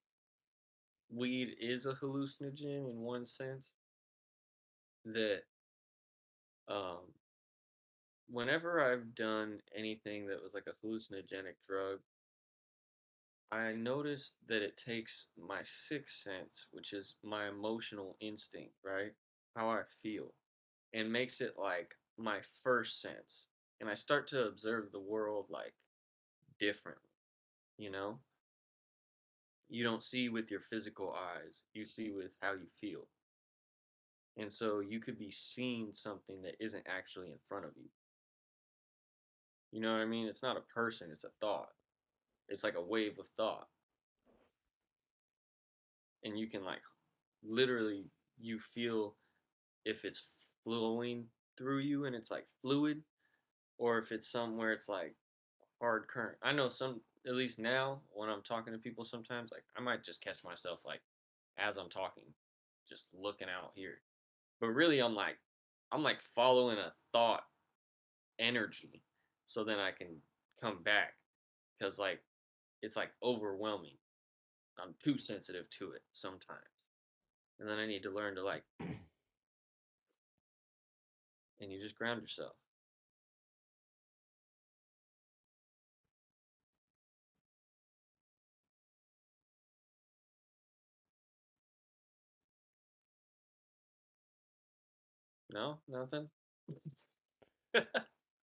B: weed is a hallucinogen in one sense that um whenever I've done anything that was like a hallucinogenic drug, I noticed that it takes my sixth sense, which is my emotional instinct, right? How I feel, and makes it like my first sense. And I start to observe the world like differently, you know? You don't see with your physical eyes, you see with how you feel. And so you could be seeing something that isn't actually in front of you. You know what I mean? It's not a person, it's a thought. It's like a wave of thought. And you can like literally you feel if it's flowing through you and it's like fluid or if it's somewhere it's like hard current. I know some at least now when I'm talking to people sometimes like I might just catch myself like as I'm talking just looking out here. But really I'm like following a thought energy so then I can come back cuz like it's like overwhelming. I'm too sensitive to it sometimes. And then I need to learn to like and you just ground yourself. No? Nothing?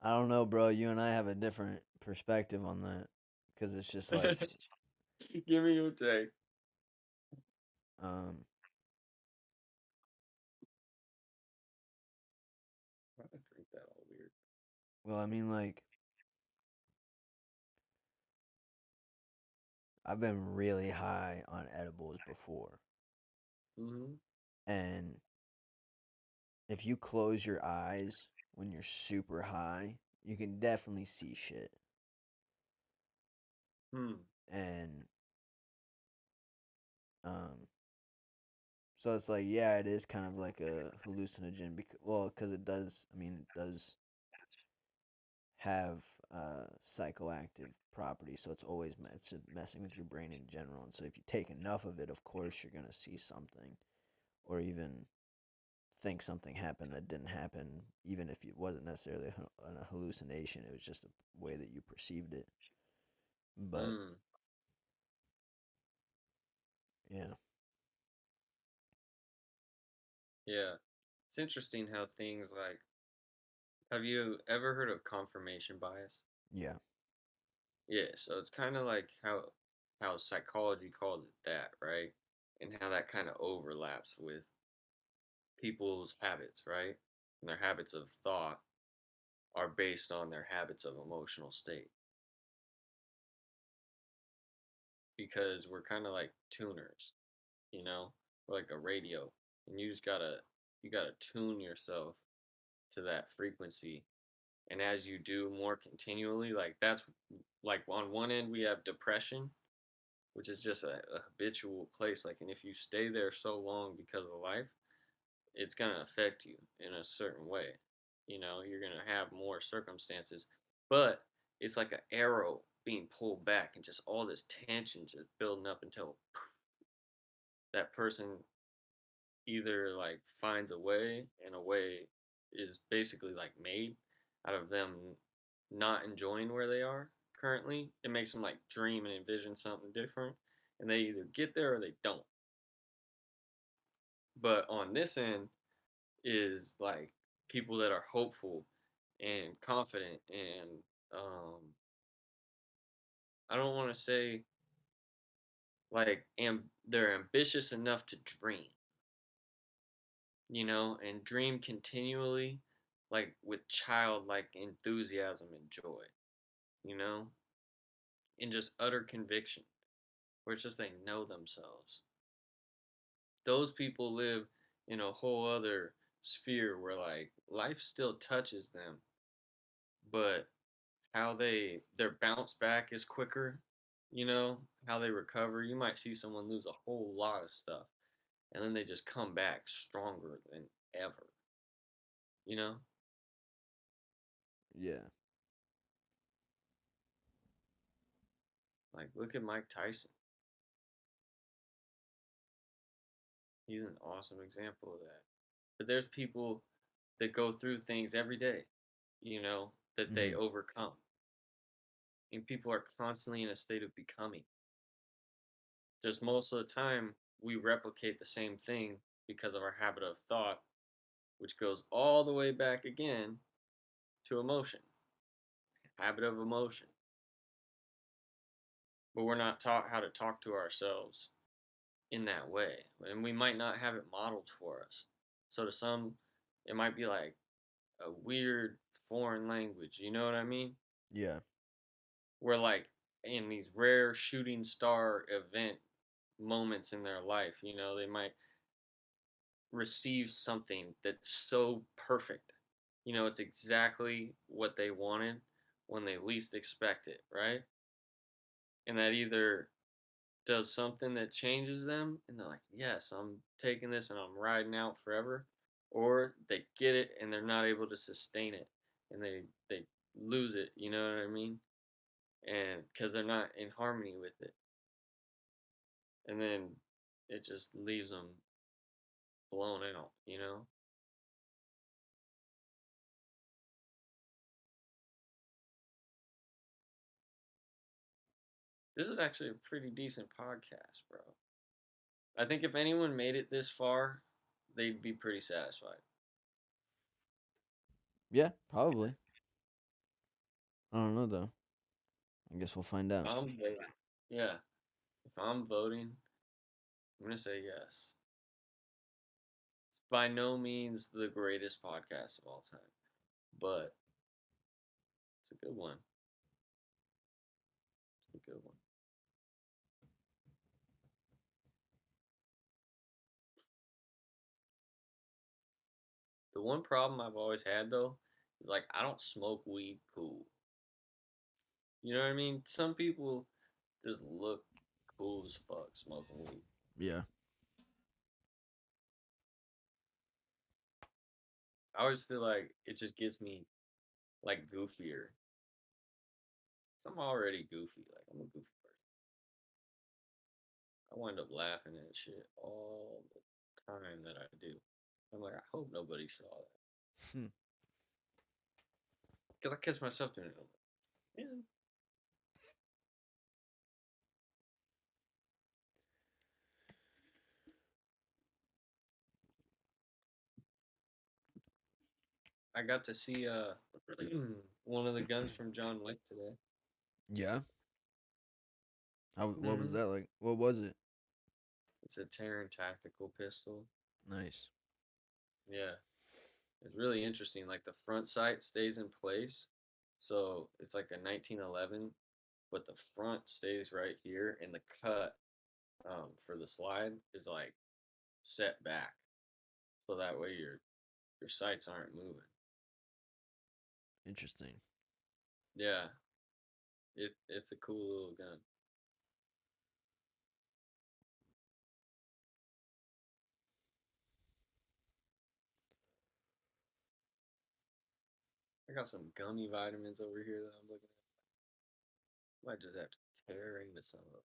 A: I don't know, bro. You and I have a different perspective on that cuz it's just like
B: Give me your take.
A: um Well, I mean, like, I've been really high on edibles before,
B: Mm-hmm.
A: and if you close your eyes when you're super high, you can definitely see shit.
B: Hmm.
A: And um, so it's like, yeah, it is kind of like a hallucinogen. Well, because it does. I mean, it does have psychoactive properties, so it's messing with your brain in general. And so if you take enough of it, of course, you're gonna see something, or even think something happened that didn't happen, even if it wasn't necessarily a hallucination. It was just a way that you perceived it. But
B: Hmm.
A: yeah,
B: Yeah. It's interesting how things like, have you ever heard of confirmation bias?
A: yeah,
B: Yeah, so it's kind of like how psychology calls it that, right? And how that kind of overlaps with people's habits, right? And their habits of thought are based on their habits of emotional state because we're kind of like tuners, you know? We're like a radio, and you gotta tune yourself to that frequency. And as you do more continually, like that's like on one end we have depression, which is just a habitual place. Like, and if you stay there so long because of life, it's gonna affect you in a certain way. You know, you're gonna have more circumstances, but it's like an arrow being pulled back, and just all this tension just building up until that person either like finds a way, and a way is basically like made out of them not enjoying where they are currently. It makes them like dream and envision something different, and they either get there or they don't. But on this end is like people that are hopeful and confident and I don't want to say like they're ambitious enough to dream, and dream continually, like with childlike enthusiasm and joy, you know, and just utter conviction, where it's just they know themselves. Those people live in a whole other sphere where like life still touches them, but how their bounce back is quicker, how they recover. You might see someone lose a whole lot of stuff, and then they just come back stronger than ever, you know?
A: yeah,
B: Like look at Mike Tyson. He's an awesome example of that. But there's people that go through things every day, that they
A: hmm,
B: overcome. And people are constantly in a state of becoming. Just most of the time, we replicate the same thing because of our habit of thought, which goes all the way back again to emotion, habit of emotion. But we're not taught how to talk to ourselves in that way. And we might not have it modeled for us. So to some, it might be like a weird foreign language. You know what I mean?
A: yeah,
B: Where like in these rare shooting star event moments in their life, they might receive something that's so perfect. It's exactly what they wanted when they least expect it, right? And that either does something that changes them and they're like, yes, I'm taking this and I'm riding out forever, or they get it and they're not able to sustain it and they lose it, you know what I mean? And because they're not in harmony with it, and then it just leaves them blown out. This is actually a pretty decent podcast, bro. I think if anyone made it this far, they'd be pretty satisfied.
A: yeah, probably. I don't know though. I guess we'll find out.
B: I'm voting. Yeah, if I'm voting, I'm gonna say yes. It's by no means the greatest podcast of all time, but It's a good one. It's a good one. The one problem I've always had though is like I don't smoke weed cool. You know what I mean? Some people just look cool as fuck smoking weed.
A: Yeah.
B: I always feel like it just gets me like goofier. So I'm already goofy. Like I'm a goofy person. I wind up laughing at shit all the time that I do. I'm like, I hope nobody saw that
A: Hmm.
B: because I catch myself doing it. I'm like, man, I got to see one of the guns from John Wick today.
A: Yeah. What was
B: Hmm.
A: that like? What was it?
B: It's a Terran tactical pistol.
A: Nice.
B: Yeah, it's really interesting. Like the front sight stays in place, so it's like a 1911, but the front stays right here, and the cut for the slide is like set back, so that way your sights aren't moving.
A: Interesting.
B: Yeah, it's a cool little gun. I got some gummy vitamins over here that I'm looking at. Might just have to tear into some of them.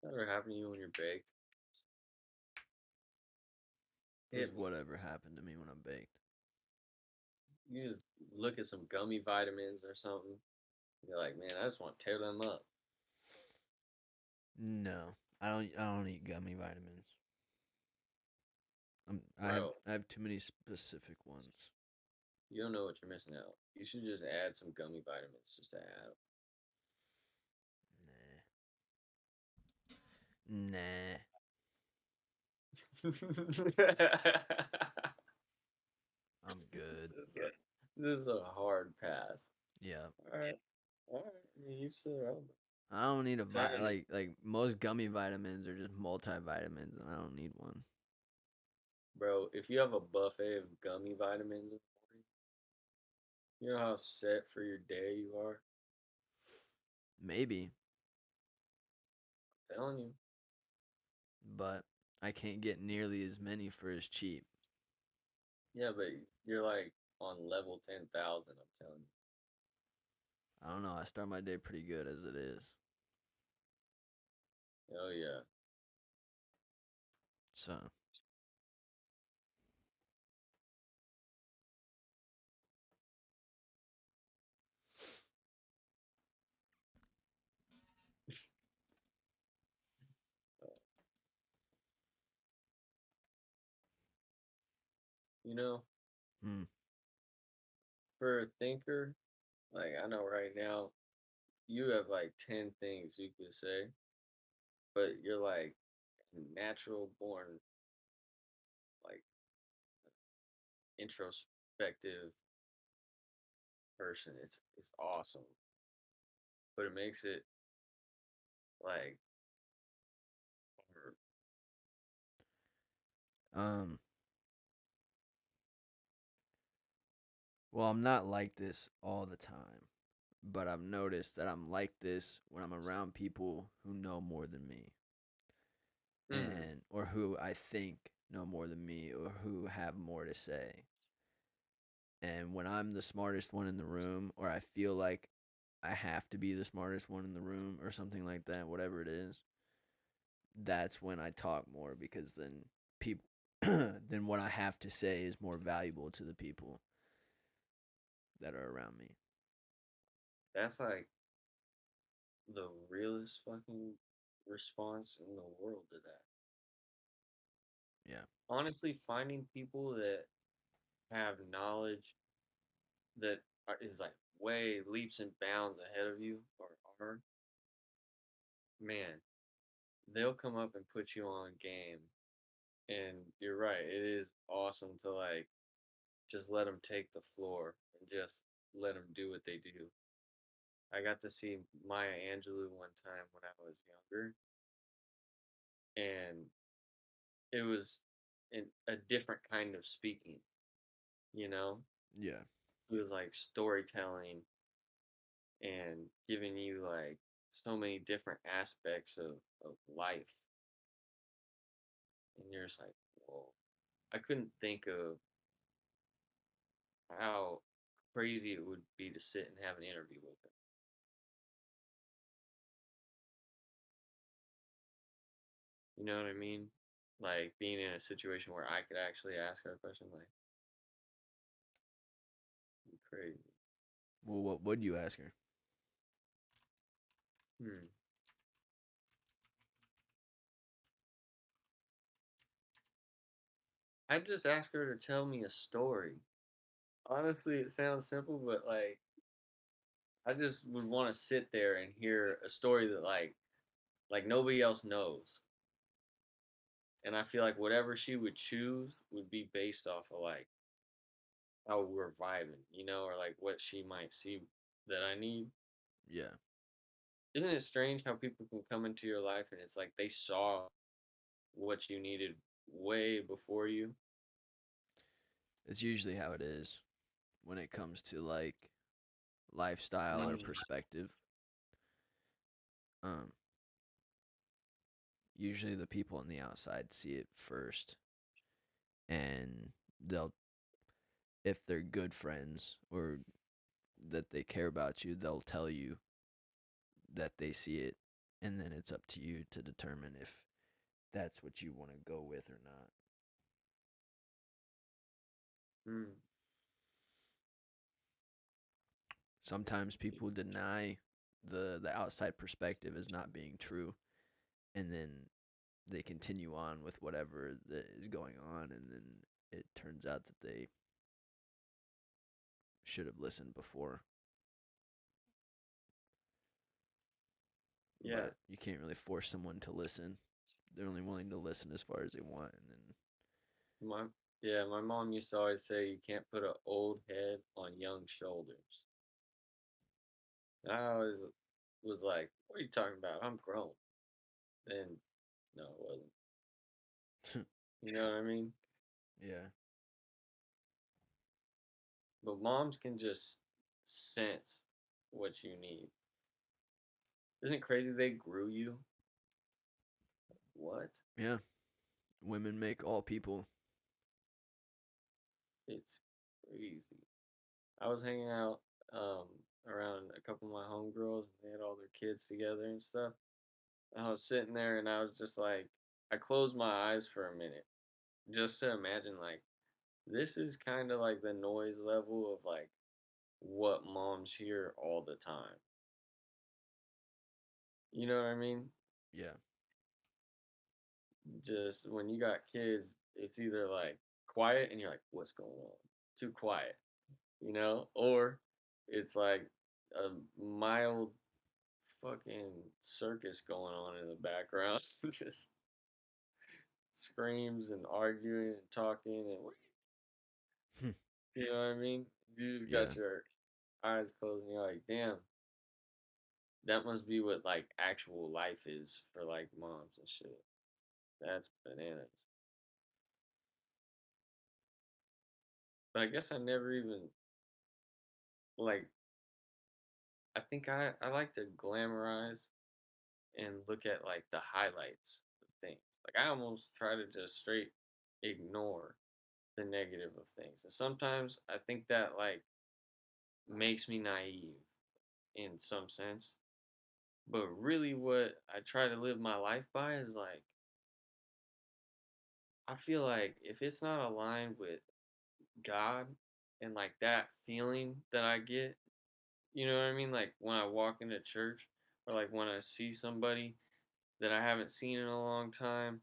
B: That ever happen to you when you're baked?
A: Does
B: Hit me.
A: whatever happened to me when I'm baked?
B: You just look at some gummy vitamins or something. You're like, man, I just want to tear them up.
A: No, I don't. I don't eat gummy vitamins.
B: Bro,
A: I have too many specific ones.
B: you don't know what you're missing out. You should just add some gummy vitamins just to add
A: Nah. Nah.
B: them.
A: I'm good.
B: This is a hard pass.
A: Yeah.
B: All right. All right. I mean, you still relevant.
A: I don't need
B: Tearing it.
A: like most gummy vitamins are just multivitamins, and I don't need one.
B: Bro, if you have a buffet of gummy vitamins in the morning, you know how set for your day you are?
A: Maybe,
B: I'm telling you.
A: but I can't get nearly as many for as cheap.
B: Yeah, but you're like on level 10,000, I'm telling you.
A: I don't know. I start my day pretty good as it is.
B: Oh, yeah.
A: So,
B: You know,
A: hmm.
B: for a thinker, like I know right now, you have like 10 things you could say, but you're like a natural born, like introspective person. It's awesome, but it makes it like hard.
A: um, well, I'm not like this all the time, but I've noticed that I'm like this when I'm around people who know more than me,
B: Mm,
A: and or who I think know more than me, or who have more to say. And when I'm the smartest one in the room, or I feel like I have to be the smartest one in the room, or something like that, whatever it is, that's when I talk more because then people, then what I have to say is more valuable to the people that are around me.
B: that's like the realest fucking response in the world to that.
A: Yeah.
B: Honestly, finding people that have knowledge that is like way leaps and bounds ahead of you or are, man, they'll come up and put you on game. And you're right, it is awesome to like just let them take the floor and just let them do what they do. I got to see Maya Angelou one time when I was younger, and it was a different kind of speaking. You know,
A: Yeah.
B: it was like storytelling and giving you like so many different aspects of life, and you're just like, whoa. I couldn't think of how crazy it would be to sit and have an interview with her. You know what I mean? Like being in a situation where I could actually ask her a question, like, crazy.
A: Well, what would you ask her?
B: Hmm. I'd just ask her to tell me a story. Honestly, it sounds simple, but like, I just would want to sit there and hear a story that like nobody else knows. And I feel like whatever she would choose would be based off of like how we're vibing, or like what she might see that I need.
A: Yeah.
B: Isn't it strange how people can come into your life and it's like they saw what you needed way before you?
A: It's usually how it is when it comes to like lifestyle or
B: Mm.
A: perspective. Um, Usually the people on the outside see it first, and they'll, if they're good friends or that they care about you, they'll tell you that they see it, and then it's up to you to determine if that's what you want to go with or not.
B: Mm.
A: Sometimes people deny the outside perspective as not being true, and then they continue on with whatever that is going on, and then it turns out that they should have listened before.
B: Yeah.
A: But you can't really force someone to listen. They're only willing to listen as far as they want, and then
B: My yeah, my mom used to always say you can't put an old head on young shoulders. And I always was like, what are you talking about? I'm grown. Then no, it wasn't. You know what I mean?
A: yeah,
B: But moms can just sense what you need. Isn't it crazy they grew you? What?
A: yeah. Women make all people.
B: It's crazy. I was hanging out um, around a couple of my homegirls, and they had all their kids together and stuff. And I was sitting there, and I was just like, I closed my eyes for a minute just to imagine, like, this is kind of like the noise level of like what moms hear all the time. You know what I mean?
A: Yeah,
B: Just when you got kids, it's either like quiet and you're like, what's going on? Too quiet, or it's like a mild fucking circus going on in the background. Just screams and arguing and talking and you know what I mean? You just
A: yeah.
B: got your eyes closed and you're like, damn, that must be what like actual life is for like moms and shit. That's bananas. But I guess I never even like I think I like to glamorize and look at like the highlights of things. Like I almost try to just straight ignore the negative of things. And sometimes I think that like makes me naive in some sense. But really what I try to live my life by is like I feel like if it's not aligned with God and like that feeling that I get, you know what I mean? Like when I walk into church or like when I see somebody that I haven't seen in a long time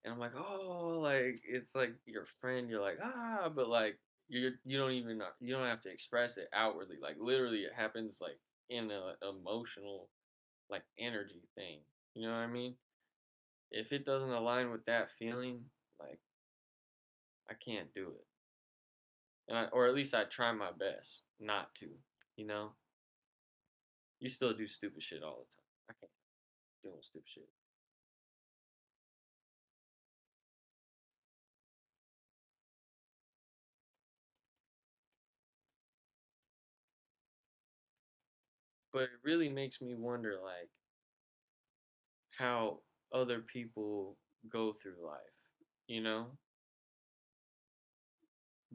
B: and I'm like, "Oh, like it's like your friend." You're like, "Ah," but like you don't even know, you don't have to express it outwardly. Like literally it happens like in a emotional like energy thing. You know what I mean? If it doesn't align with that feeling, like I can't do it. Or at least I try my best not to. You know, you still do stupid shit all the time. I can't do doing stupid shit. But it really makes me wonder, like, how other people go through life, you know?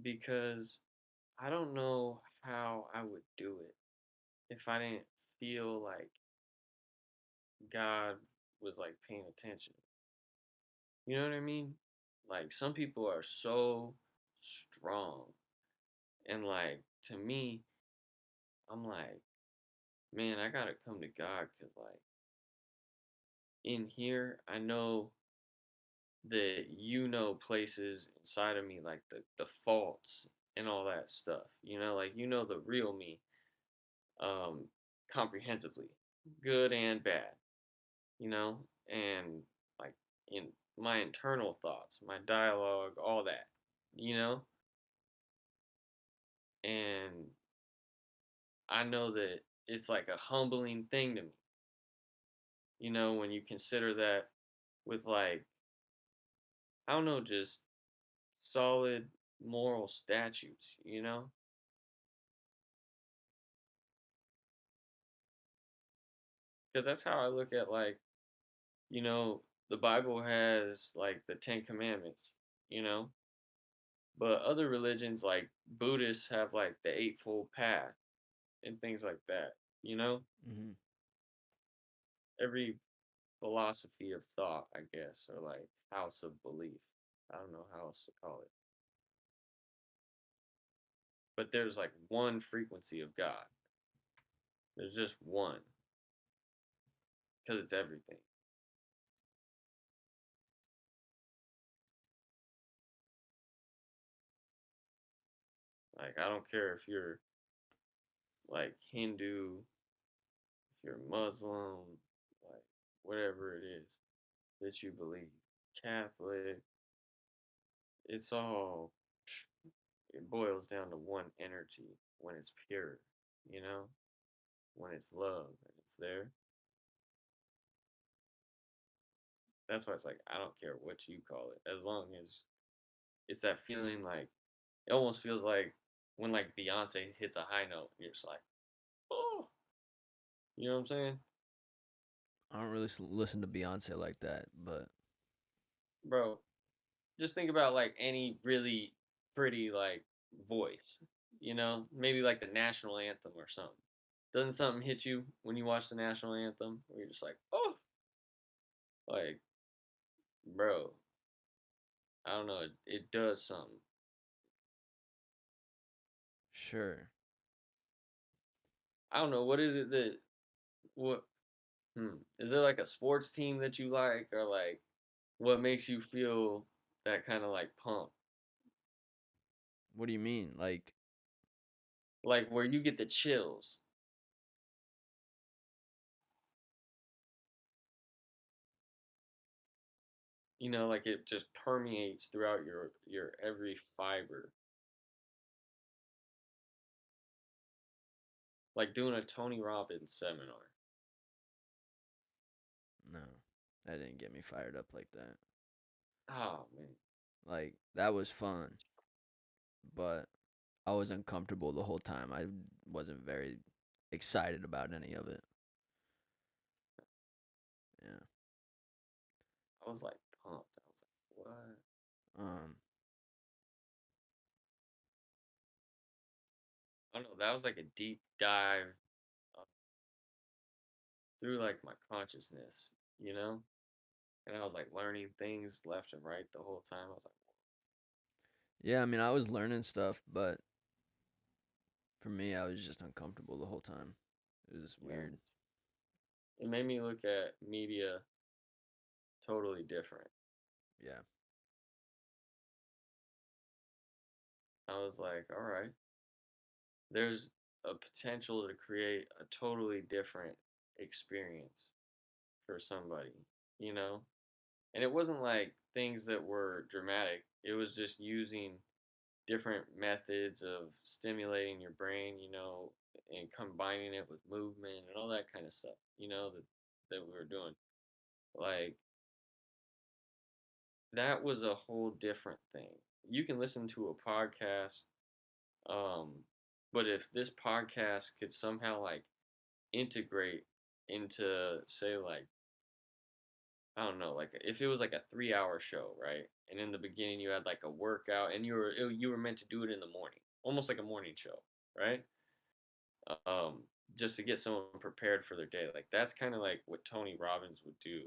B: Because I don't know how I would do it if I didn't feel like God was like paying attention. You know what I mean? Like some people are so strong and like to me, I'm like, man, I got to come to God cuz like in here I know that you know places inside of me like the faults and all that stuff. You know, like you know the real me um comprehensively, good and bad, you know? And like in my internal thoughts, my dialogue, all that, you know? And I know that it's like a humbling thing to me, you know, when you consider that with like, I don't know, just solid moral statutes, you know? Because that's how I look at like, you know, the Bible has like the Ten Commandments, you know, but other religions like Buddhists have like the Eightfold Path and things like that, you know?
A: Mm-hmm.
B: Every philosophy of thought, I guess, or like house of belief. I don't know how else to call it. But there's like one frequency of God. There's just one because it's everything. Like I don't care if you're like Hindu, if you're Muslim, like whatever it is that you believe, Catholic, it's all it boils down to one energy when it's pure, you know, when it's love and it's there. That's why it's like I don't care what you call it, as long as it's that feeling like it almost feels like when like Beyonce hits a high note, and you're just like, oh, you know what I'm saying,
A: I don't really listen to Beyonce like that, but
B: bro? Just think about like any really pretty like voice, you know, maybe like the national anthem or something. Doesn't something hit you when you watch the national anthem where you're just like, oh, like, bro, I don't know, it does something.
A: sure.
B: I don't know, what is it that, what, is there like a sports team that you like, or like what makes you feel that kind of like pump?
A: What do you mean? Like,
B: Like where you get the chills, you know, like it just permeates throughout your every fiber. Like doing a Tony Robbins seminar.
A: no, that didn't get me fired up like that.
B: Oh man.
A: Like, that was fun, but I was uncomfortable the whole time. I wasn't very excited about any of it. Yeah.
B: I was like pumped. I was like, what?
A: Um,
B: I don't know. That was like a deep dive uh, through like my consciousness, you know? And I was like learning things left and right the whole time. I was like,
A: yeah, I mean, I was learning stuff, but for me, I was just uncomfortable the whole time. It was
B: yeah.
A: weird.
B: It made me look at media totally different.
A: Yeah.
B: I was like, all right, there's a potential to create a totally different experience for somebody, you know? And it wasn't like things that were dramatic. It was just using different methods of stimulating your brain, and combining it with movement and all that kind of stuff, that we were doing. Like that was a whole different thing. You can listen to a podcast, um, but if this podcast could somehow like integrate into say like I don't know, like if it was like a 3 hour show, right? And in the beginning you had like a workout, and you were meant to do it in the morning, almost like a morning show, right? Um, just to get someone prepared for their day. Like that's kind of like what Tony Robbins would do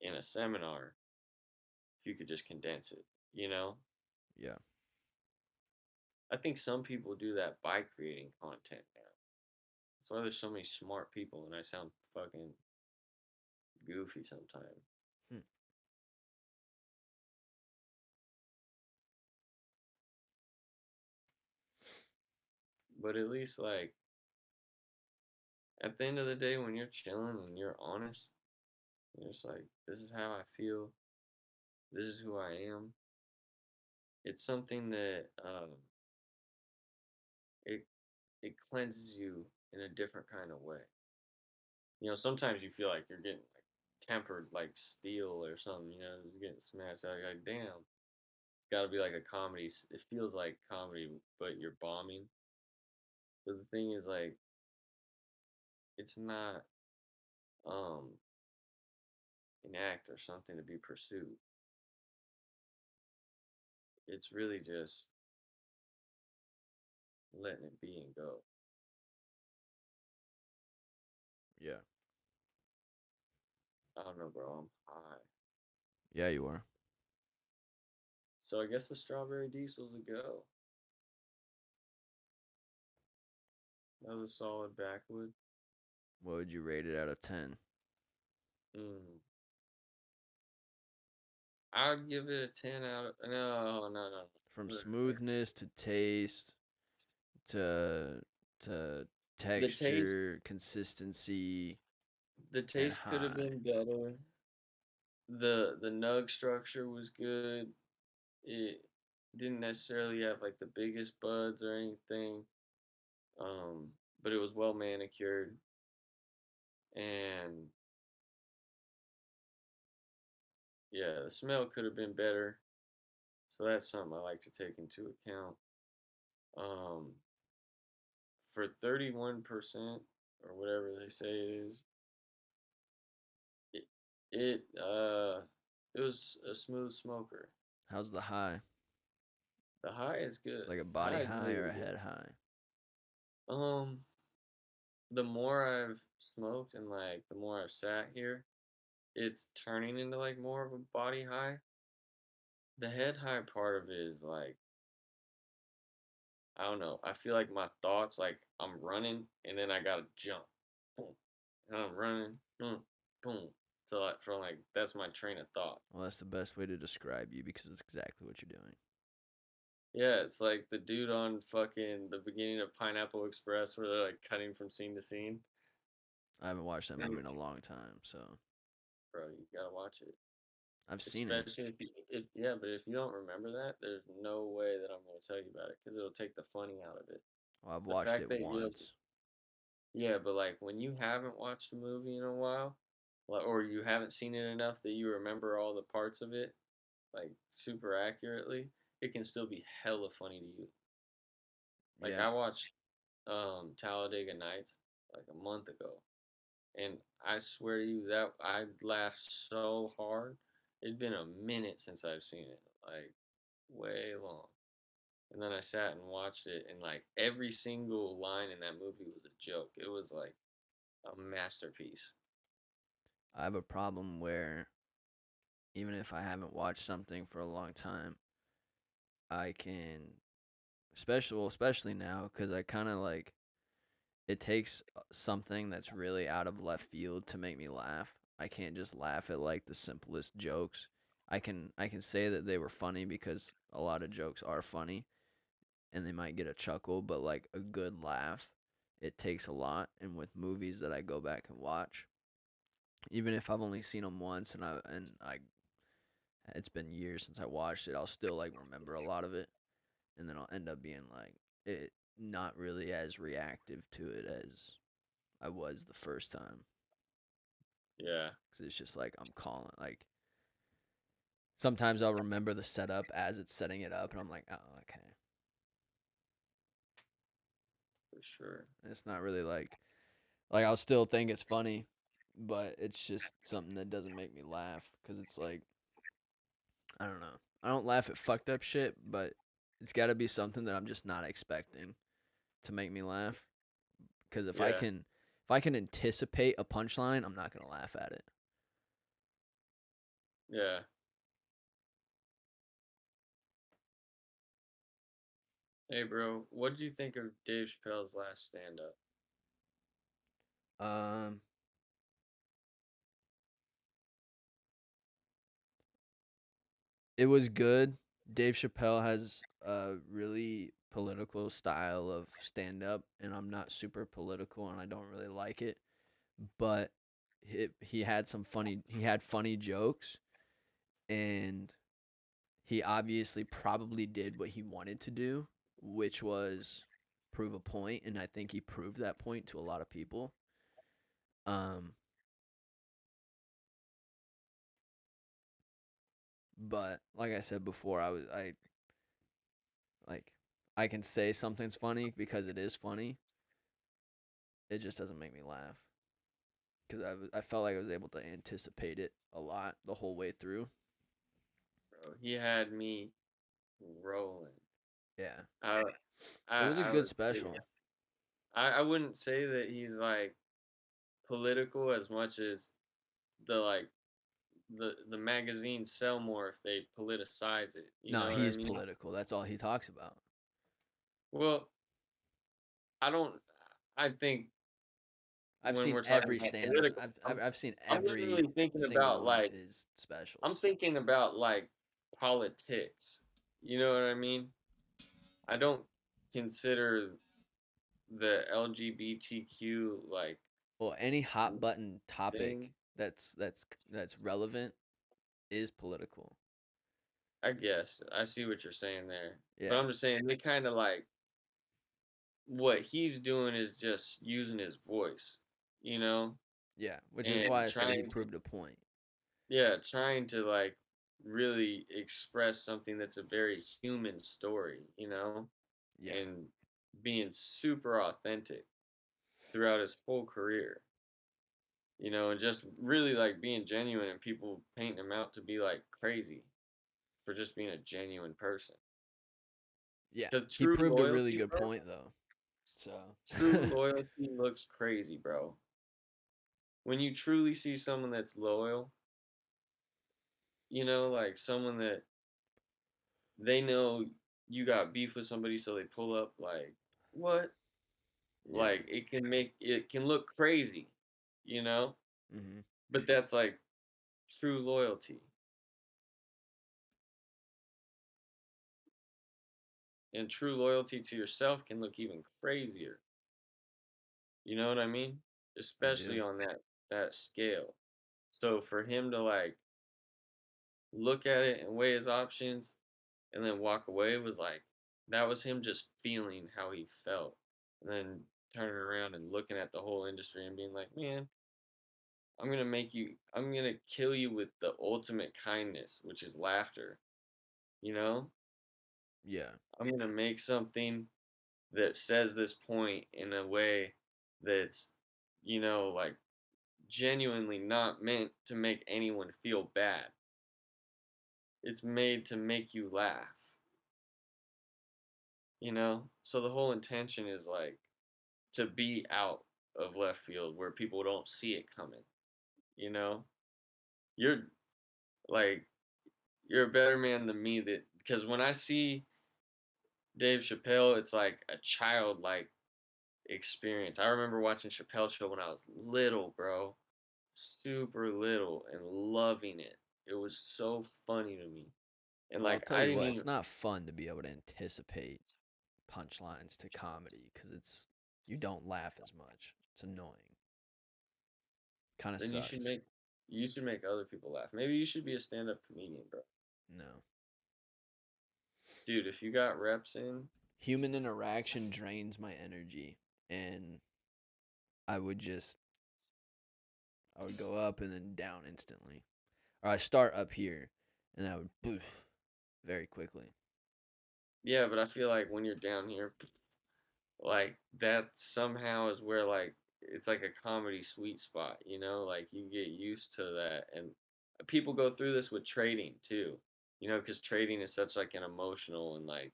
B: in a seminar if you could just condense it, you know?
A: Yeah.
B: I think some people do that by creating content now. That's why there's so many smart people, and I sound fucking goofy sometimes.
A: Hmm.
B: But at least like at the end of the day, when you're chilling and you're honest, you're just like, this is how I feel. This is who I am. It's something that it it cleanses you in a different kind of way. Sometimes you feel like you're getting like tempered like steel or something. You're getting smashed out. You're like, damn, it's got to be like a comedy. It feels like comedy, but you're bombing. But the thing is, like, it's not um an act or something to be pursued. It's really just letting it be and go.
A: Yeah.
B: I don't know, bro. I'm high.
A: Yeah, you are.
B: So I guess the strawberry diesel's a go. That was a solid backwood.
A: What would you rate it out of 10?
B: Mm. I'd give it a 10 out of. No, no, no.
A: From
B: No.
A: smoothness to taste to
B: The taste,
A: texture, consistency,
B: the
A: and
B: taste could have
A: high.
B: been better. The nug structure was good. It didn't necessarily have like the biggest buds or anything, um, but it was well manicured, and yeah, the smell could have been better. So that's something I like to take into account. Um, for 31% or whatever they say it is, it it uh it was a smooth smoker.
A: How's the high?
B: The high is
A: It's
B: good.
A: like a
B: The
A: body
B: high is
A: high or
B: really
A: a head
B: good.
A: high.
B: Um, the more I've smoked and like the more I've sat here, it's turning into like more of a body high. The head high part of it is like I don't know. I feel like my thoughts like I'm running and then I gotta jump, boom, and I'm running, boom, boom. So like from like that's my train of thought.
A: Well, that's the best way to describe you because it's exactly what you're doing.
B: Yeah, it's like the dude on fucking the beginning of Pineapple Express where they're like cutting from scene to scene.
A: I haven't watched that movie
B: Mm.
A: in a long time, so
B: Bro, you gotta watch it.
A: I've seen it.
B: Especially if yeah, but if you don't remember that, there's no way that I'm gonna tell you about it because it'll take the funny out of it.
A: Well, I've
B: The
A: watched
B: fact
A: it
B: that you'll
A: once.
B: yeah, but like when you haven't watched a movie in a while, like, or you haven't seen it enough that you remember all the parts of it like super accurately, it can still be hella funny to you. Like
A: Yeah,
B: I watched Talladega Nights like a month ago, and I swear to you that I laughed so hard. It'd been a minute since I've seen it, like way long. And then I sat and watched it, and like every single line in that movie was a joke. It was like a masterpiece.
A: I have a problem where even if I haven't watched something for a long time, I can, especially now, because I kind of like it takes something that's really out of left field to make me laugh. I can't just laugh at like the simplest jokes. I can say that they were funny because a lot of jokes are funny and they might get a chuckle, but like a good laugh, it takes a lot. And with movies that I go back and watch, even if I've only seen them once and I it's been years since I watched it, I'll still like remember a lot of it. and then I'll end up being like it not really as reactive to it as I was the first time.
B: Yeah.
A: Cuz it's just like I'm calling like sometimes I'll remember the setup as it's setting it up and I'm like, "Oh, okay."
B: For sure.
A: And it's not really like I'll still think it's funny, but it's just something that doesn't make me laugh cuz it's like I don't know. I don't laugh at fucked up shit, but it's got to be something that I'm just not expecting to make me laugh. Because
B: Yeah.
A: if I can anticipate a punchline, I'm not gonna laugh at it.
B: Yeah. Hey, bro, what did you think of Dave Chappelle's last stand up?
A: Um, it was good. Dave Chappelle has a really political style of stand up, and I'm not super political, and I don't really like it. But he had he had funny jokes, and he obviously probably did what he wanted to do, which was prove a point, and I think he proved that point to a lot of people. Um, but like I said before, I like I can say something's funny because it is funny. It just doesn't make me laugh because I felt like I was able to anticipate it a lot the whole way through.
B: Bro, he had me rolling.
A: Yeah,
B: I,
A: it was a
B: I
A: good
B: would say,
A: special.
B: I wouldn't say that he's like political as much as the like the magazines sell more if they politicize it. You
A: No,
B: know what I
A: he's
B: mean?
A: political. That's all he talks about.
B: Well, I don't. I think
A: I've
B: when
A: seen
B: we're talking
A: every
B: about
A: stand up.
B: political,
A: I've seen
B: I'm
A: every
B: literally thinking
A: single
B: about
A: one of
B: like
A: his
B: I'm
A: specials.
B: thinking about like politics. You know what I mean? I don't consider the LGBTQ like
A: Well, any hot button
B: thing.
A: topic that's relevant is political.
B: I guess I see what you're saying there, but
A: Yeah,
B: I'm just saying they kind of like what he's doing is just using his voice, you know,
A: yeah. Which is
B: and
A: why I said he
B: trying to
A: proved a point.
B: yeah, trying to like really express something that's a very human story, you know,
A: Yeah,
B: and being super authentic throughout his whole career, you know, and just really like being genuine and people painting him out to be like crazy for just being a genuine person.
A: yeah.
B: Because
A: He
B: true
A: proved a really
B: loyalty,
A: good
B: bro,
A: point though. So
B: true loyalty looks crazy, bro. When you truly see someone that's loyal, you know, like someone that they know you got beef with somebody, so they pull up like, what?
A: yeah.
B: Like it can look crazy, you know?
A: Hmm.
B: But that's like true loyalty. And true loyalty to yourself can look even crazier. You know what I mean?
A: I
B: Especially
A: do.
B: on that scale. So for him to like look at it and weigh his options and then walk away was like that was him just feeling how he felt. And then turning around and looking at the whole industry and being like, "Man, I'm going to kill you with the ultimate kindness, which is laughter." You know?
A: Yeah,
B: I'm going to make something that says this point in a way that's, you know, like genuinely not meant to make anyone feel bad. It's made to make you laugh, you know? So the whole intention is like to be out of left field where people don't see it coming, you know? You're like you're a better man than me that because when I see Dave Chappelle, it's like a childlike experience. I remember watching Chappelle show when I was little, bro. Super little and loving it. It was so funny to me. And
A: well, I'll
B: like
A: tell
B: I
A: you
B: didn't
A: what,
B: even
A: it's not fun to be able to anticipate punchlines to comedy because you don't laugh as much. It's annoying. Kind of
B: then
A: sucks.
B: you should make other people laugh. Maybe you should be a stand-up comedian, bro.
A: No,
B: Dude, if you got reps in,
A: Human interaction drains my energy, and I would just I would go up and then down instantly, or I start up here, and I would poof very quickly.
B: yeah, but I feel like when you're down here, like that somehow is where like it's like a comedy sweet spot, you know? Like you get used to that, and people go through this with trading too, you know, because trading is such like an emotional and like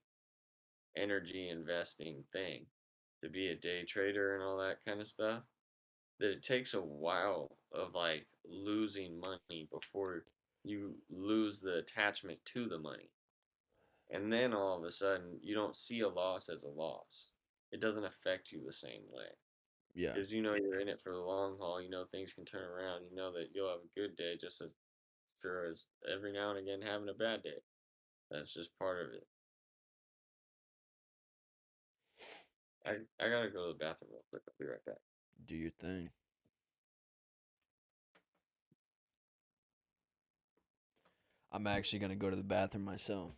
B: energy investing thing to be a day trader and all that kind of stuff. That it takes a while of like losing money before you lose the attachment to the money. And then all of a sudden, you don't see a loss as a loss. It doesn't affect you the same way.
A: Yeah,
B: Because you know you're in it for the long haul. You know things can turn around. You know that you'll have a good day just as sure as every now and again having a bad day. That's just part of it. I gotta go to the bathroom real quick. I'll be right back.
A: do your thing. I'm actually gonna go to the bathroom myself.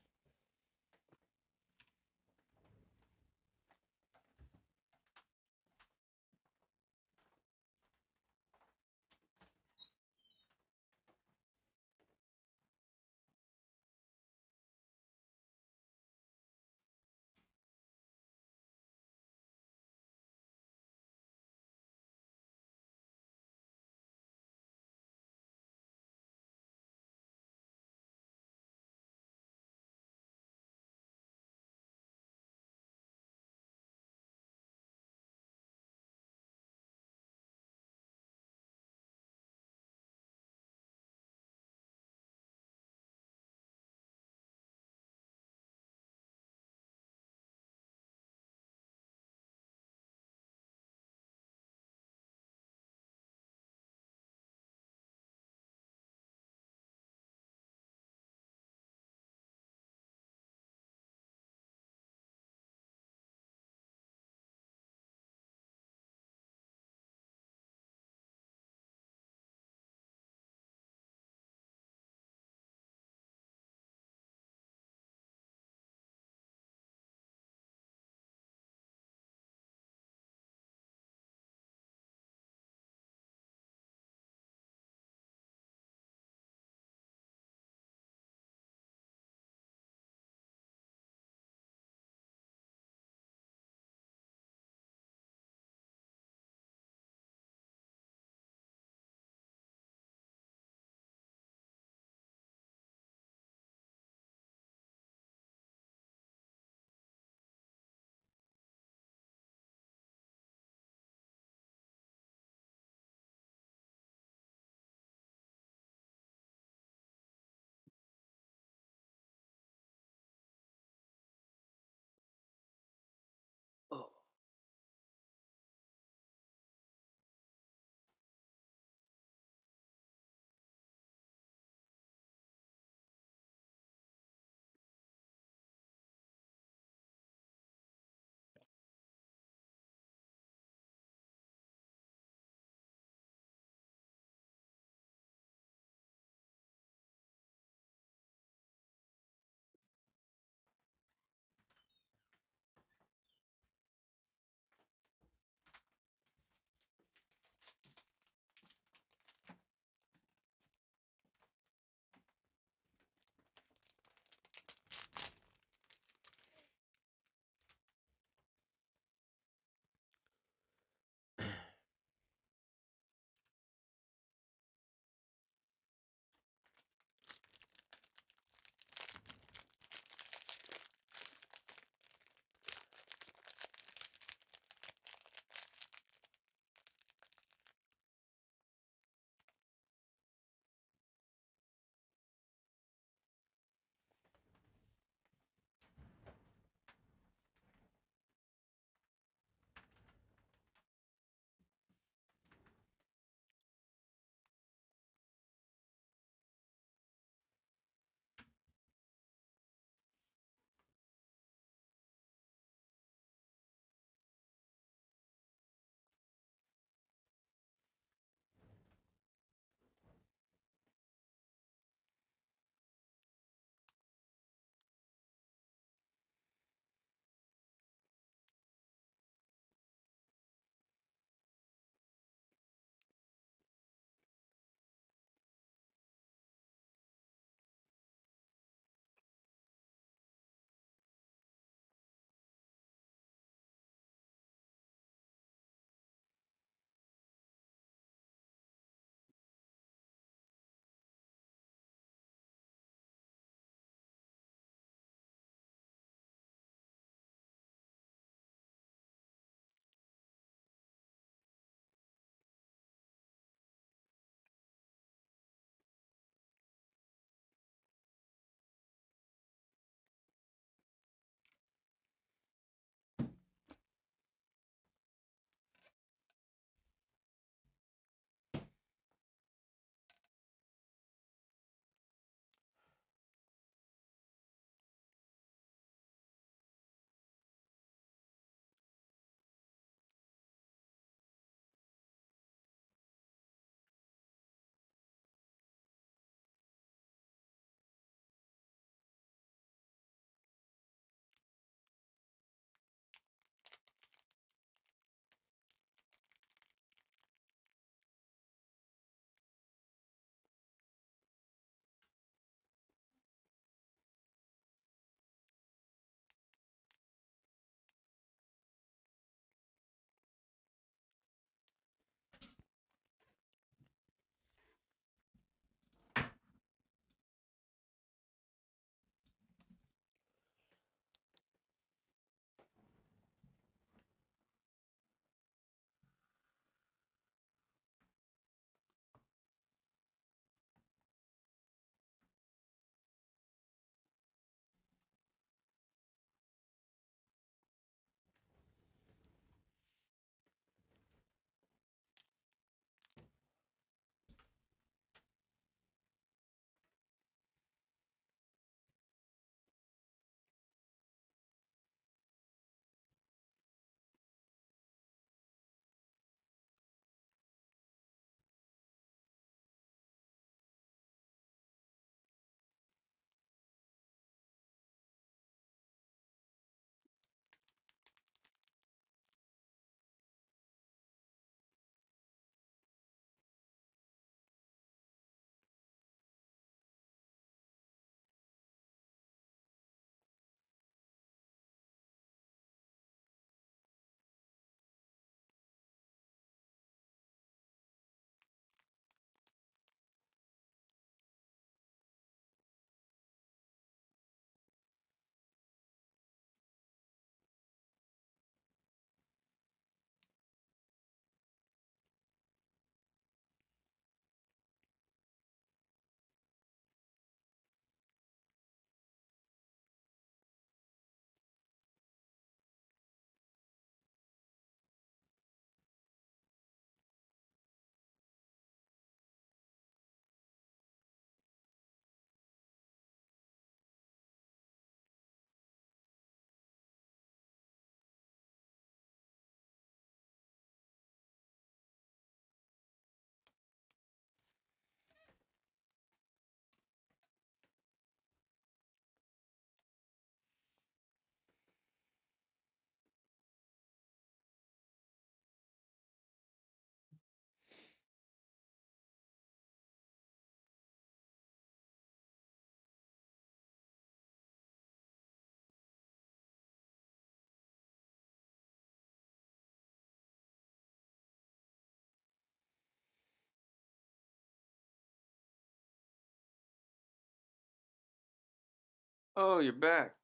B: Oh, you're back.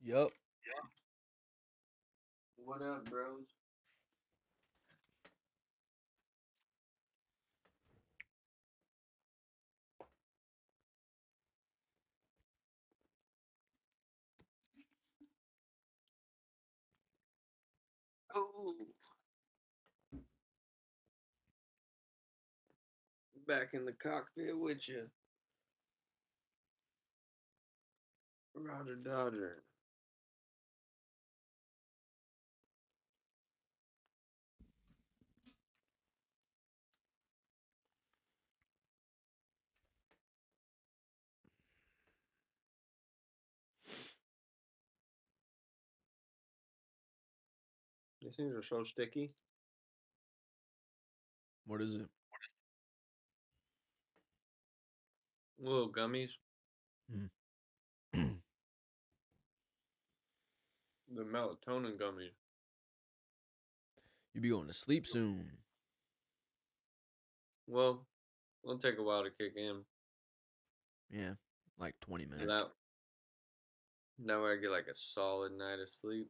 A: Yup.
B: What up, bros? Oh, back in the cockpit with you. Roger Dodger. These things are so sticky.
A: What is it?
B: Little gummies.
A: Mm.
B: The melatonin gummies.
A: You be going to sleep soon.
B: Well, it'll take a while to kick in.
A: Yeah, like 20
B: So
A: minutes.
B: that way I get like a solid night of sleep.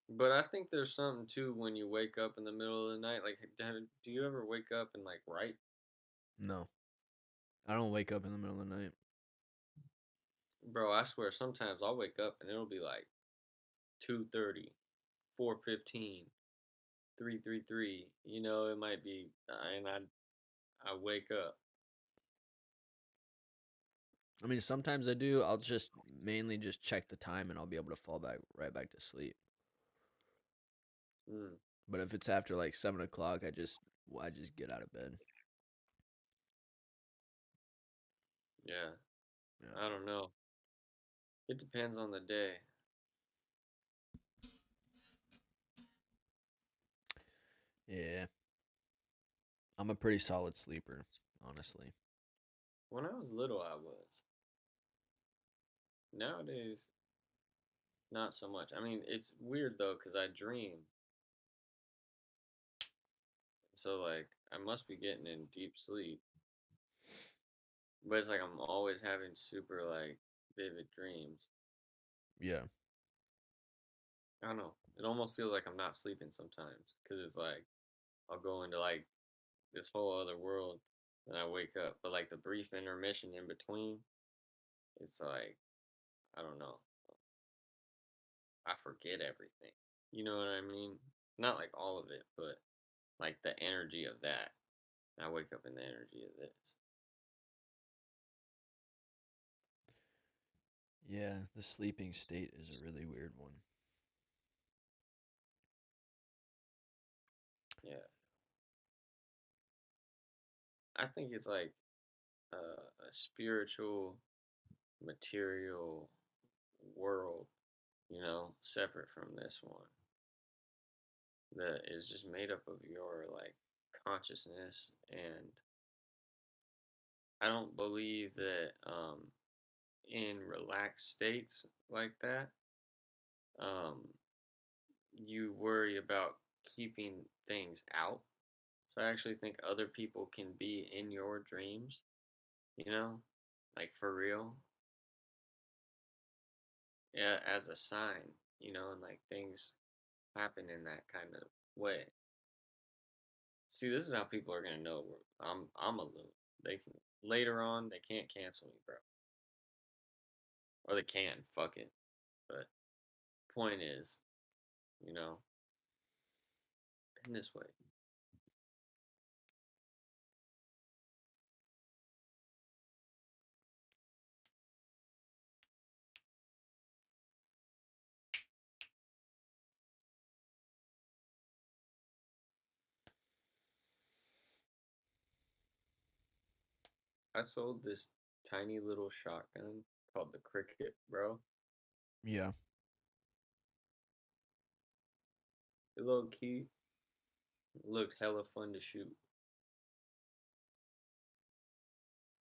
B: But I think there's something too when you wake up in the middle of the night. Like, do you ever wake up and like write?
A: No, I don't wake up in the middle of the night.
B: Bro, I swear sometimes I'll wake up and it'll be like 2:30, 4:15, 3:33. You know, it might be, and I wake up.
A: I mean, sometimes I do. I'll just mainly just check the time and I'll be able to fall back right back to sleep.
B: Mm,
A: But if it's after like 7 o'clock, I just get out of bed.
B: yeah,
A: Yeah.
B: I don't know. It depends on the day.
A: Yeah. I'm a pretty solid sleeper, honestly.
B: When I was little, I was. Nowadays, not so much. I mean, it's weird though, because I dream. So, like, I must be getting in deep sleep. But it's like I'm always having super, like, vivid dreams.
A: Yeah.
B: I don't know. It almost feels like I'm not sleeping sometimes. Because it's like, I'll go into, like, this whole other world and I wake up. But, like, the brief intermission in between, it's like, I don't know. I forget everything. You know what I mean? Not like all of it, but like the energy of that. I wake up in the energy of this.
A: Yeah, the sleeping state is a really weird one.
B: Yeah. I think it's like a spiritual, material world, separate from this one that is just made up of your like consciousness. And I don't believe that in relaxed states like that, um, you worry about keeping things out. So I actually think other people can be in your dreams, you know, like for real, yeah, as a sign, and like things happen in that kind of way. See, this is how people are gonna know I'm a loon. They can later on they can't cancel me, bro, or they can. Fuck it. But point is, you know, in this way. I sold this tiny little shotgun called the Cricket, bro.
A: Yeah.
B: It low key looked hella fun to shoot.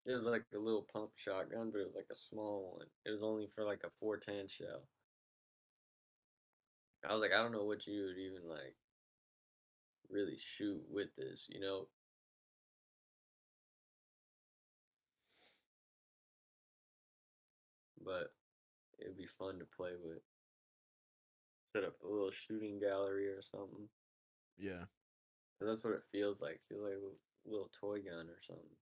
B: It was like a little pump shotgun, but it was like a small one. It was only for like a 410 shell. I was like, I don't know what you would even like really shoot with this, but it'd be fun to play with. Set up a little shooting gallery or something.
A: Yeah.
B: 'Cause that's what it feels like. It feels like a little toy gun or something.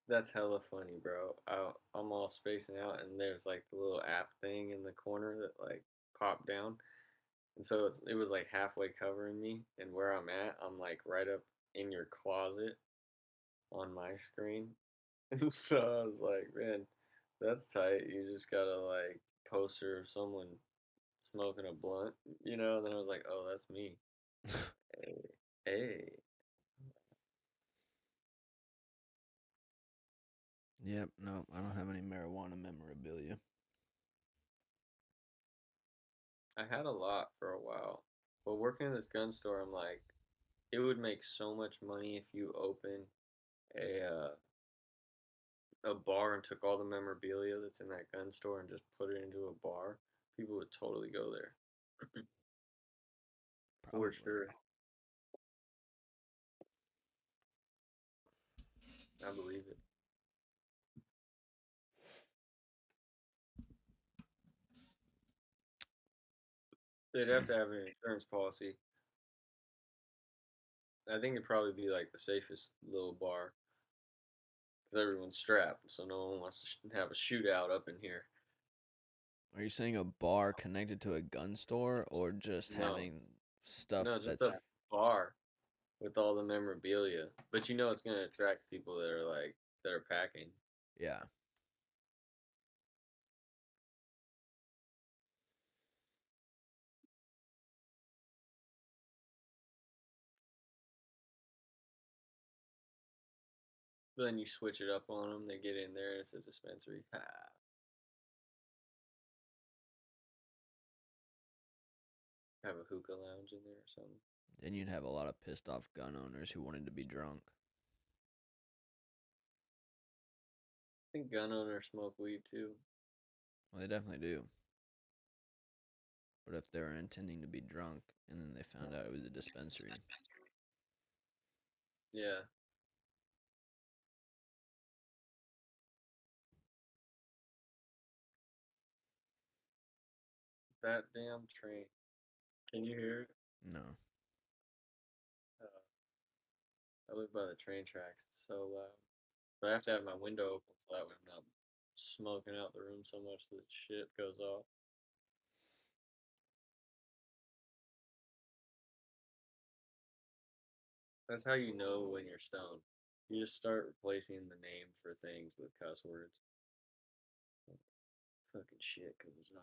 B: That's hella funny, bro. I'm all spacing out, and there's like the little app thing in the corner that like popped down, and so it was like halfway covering me, and where I'm at, I'm like right up in your closet on my screen. And so I was like, man, that's tight. You just got a like poster of someone smoking a blunt, you know? And then I was like, oh, that's me. Hey, hey.
A: Yep. No, I don't have any marijuana memorabilia.
B: I had a lot for a while, but working in this gun store, I'm like, it would make so much money if you open a bar and took all the memorabilia that's in that gun store and just put it into a bar. People would totally go there for
A: Probably.
B: sure. I believe it. They'd have to have an insurance policy. I think it'd probably be like the safest little bar because everyone's strapped, so no one wants to have a shootout up in here.
A: Are you saying a bar connected to a gun store or just
B: No,
A: having stuff
B: no, just
A: that's
B: a bar with all the memorabilia. But you know it's gonna attract people that are packing.
A: yeah.
B: But then you switch it up on them, they get in there, it's a dispensary. Have a hookah lounge in there or something.
A: Then you'd have a lot of pissed off gun owners who wanted to be drunk.
B: I think gun owners smoke weed too.
A: Well, they definitely do. But if they were intending to be drunk and then they found out it was a dispensary,
B: Yeah, that damn train. Can you hear it?
A: no.
B: I live by the train tracks. It's so loud. But I have to have my window open so that way I'm not smoking out the room so much that shit goes off. That's how you know when you're stoned. You just start replacing the name for things with cuss words. Fucking shit goes off.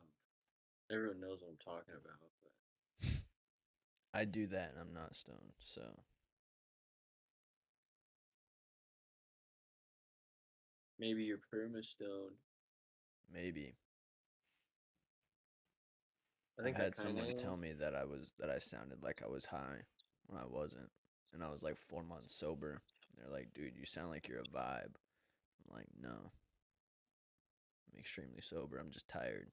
B: Everyone knows what I'm talking about, but
A: I do that and I'm not stoned, so
B: maybe you're perma stoned.
A: maybe.
B: I
A: I've
B: think I
A: had
B: kind of
A: someone
B: am.
A: tell me that I sounded like I was high when I wasn't, and I was like 4 months sober. They're like, "Dude, you sound like you're a vibe." I'm like, "No, I'm extremely sober. I'm just tired."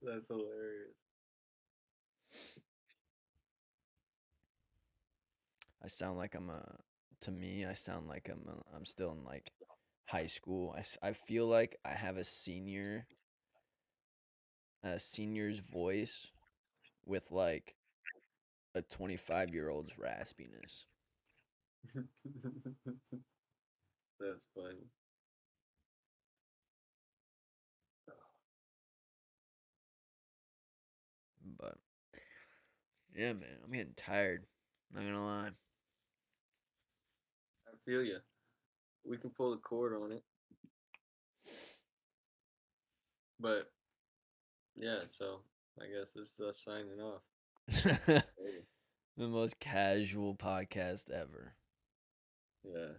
B: That's hilarious.
A: I sound like I'm a. To me, I sound like I'm still in like high school. I feel like I have a senior's voice with like a 25-year-old's raspiness.
B: That's funny.
A: But yeah, man, I'm getting tired. Not gonna lie.
B: I feel you. We can pull the cord on it, but yeah. So I guess this is us signing off.
A: The most casual podcast ever.
B: Yeah.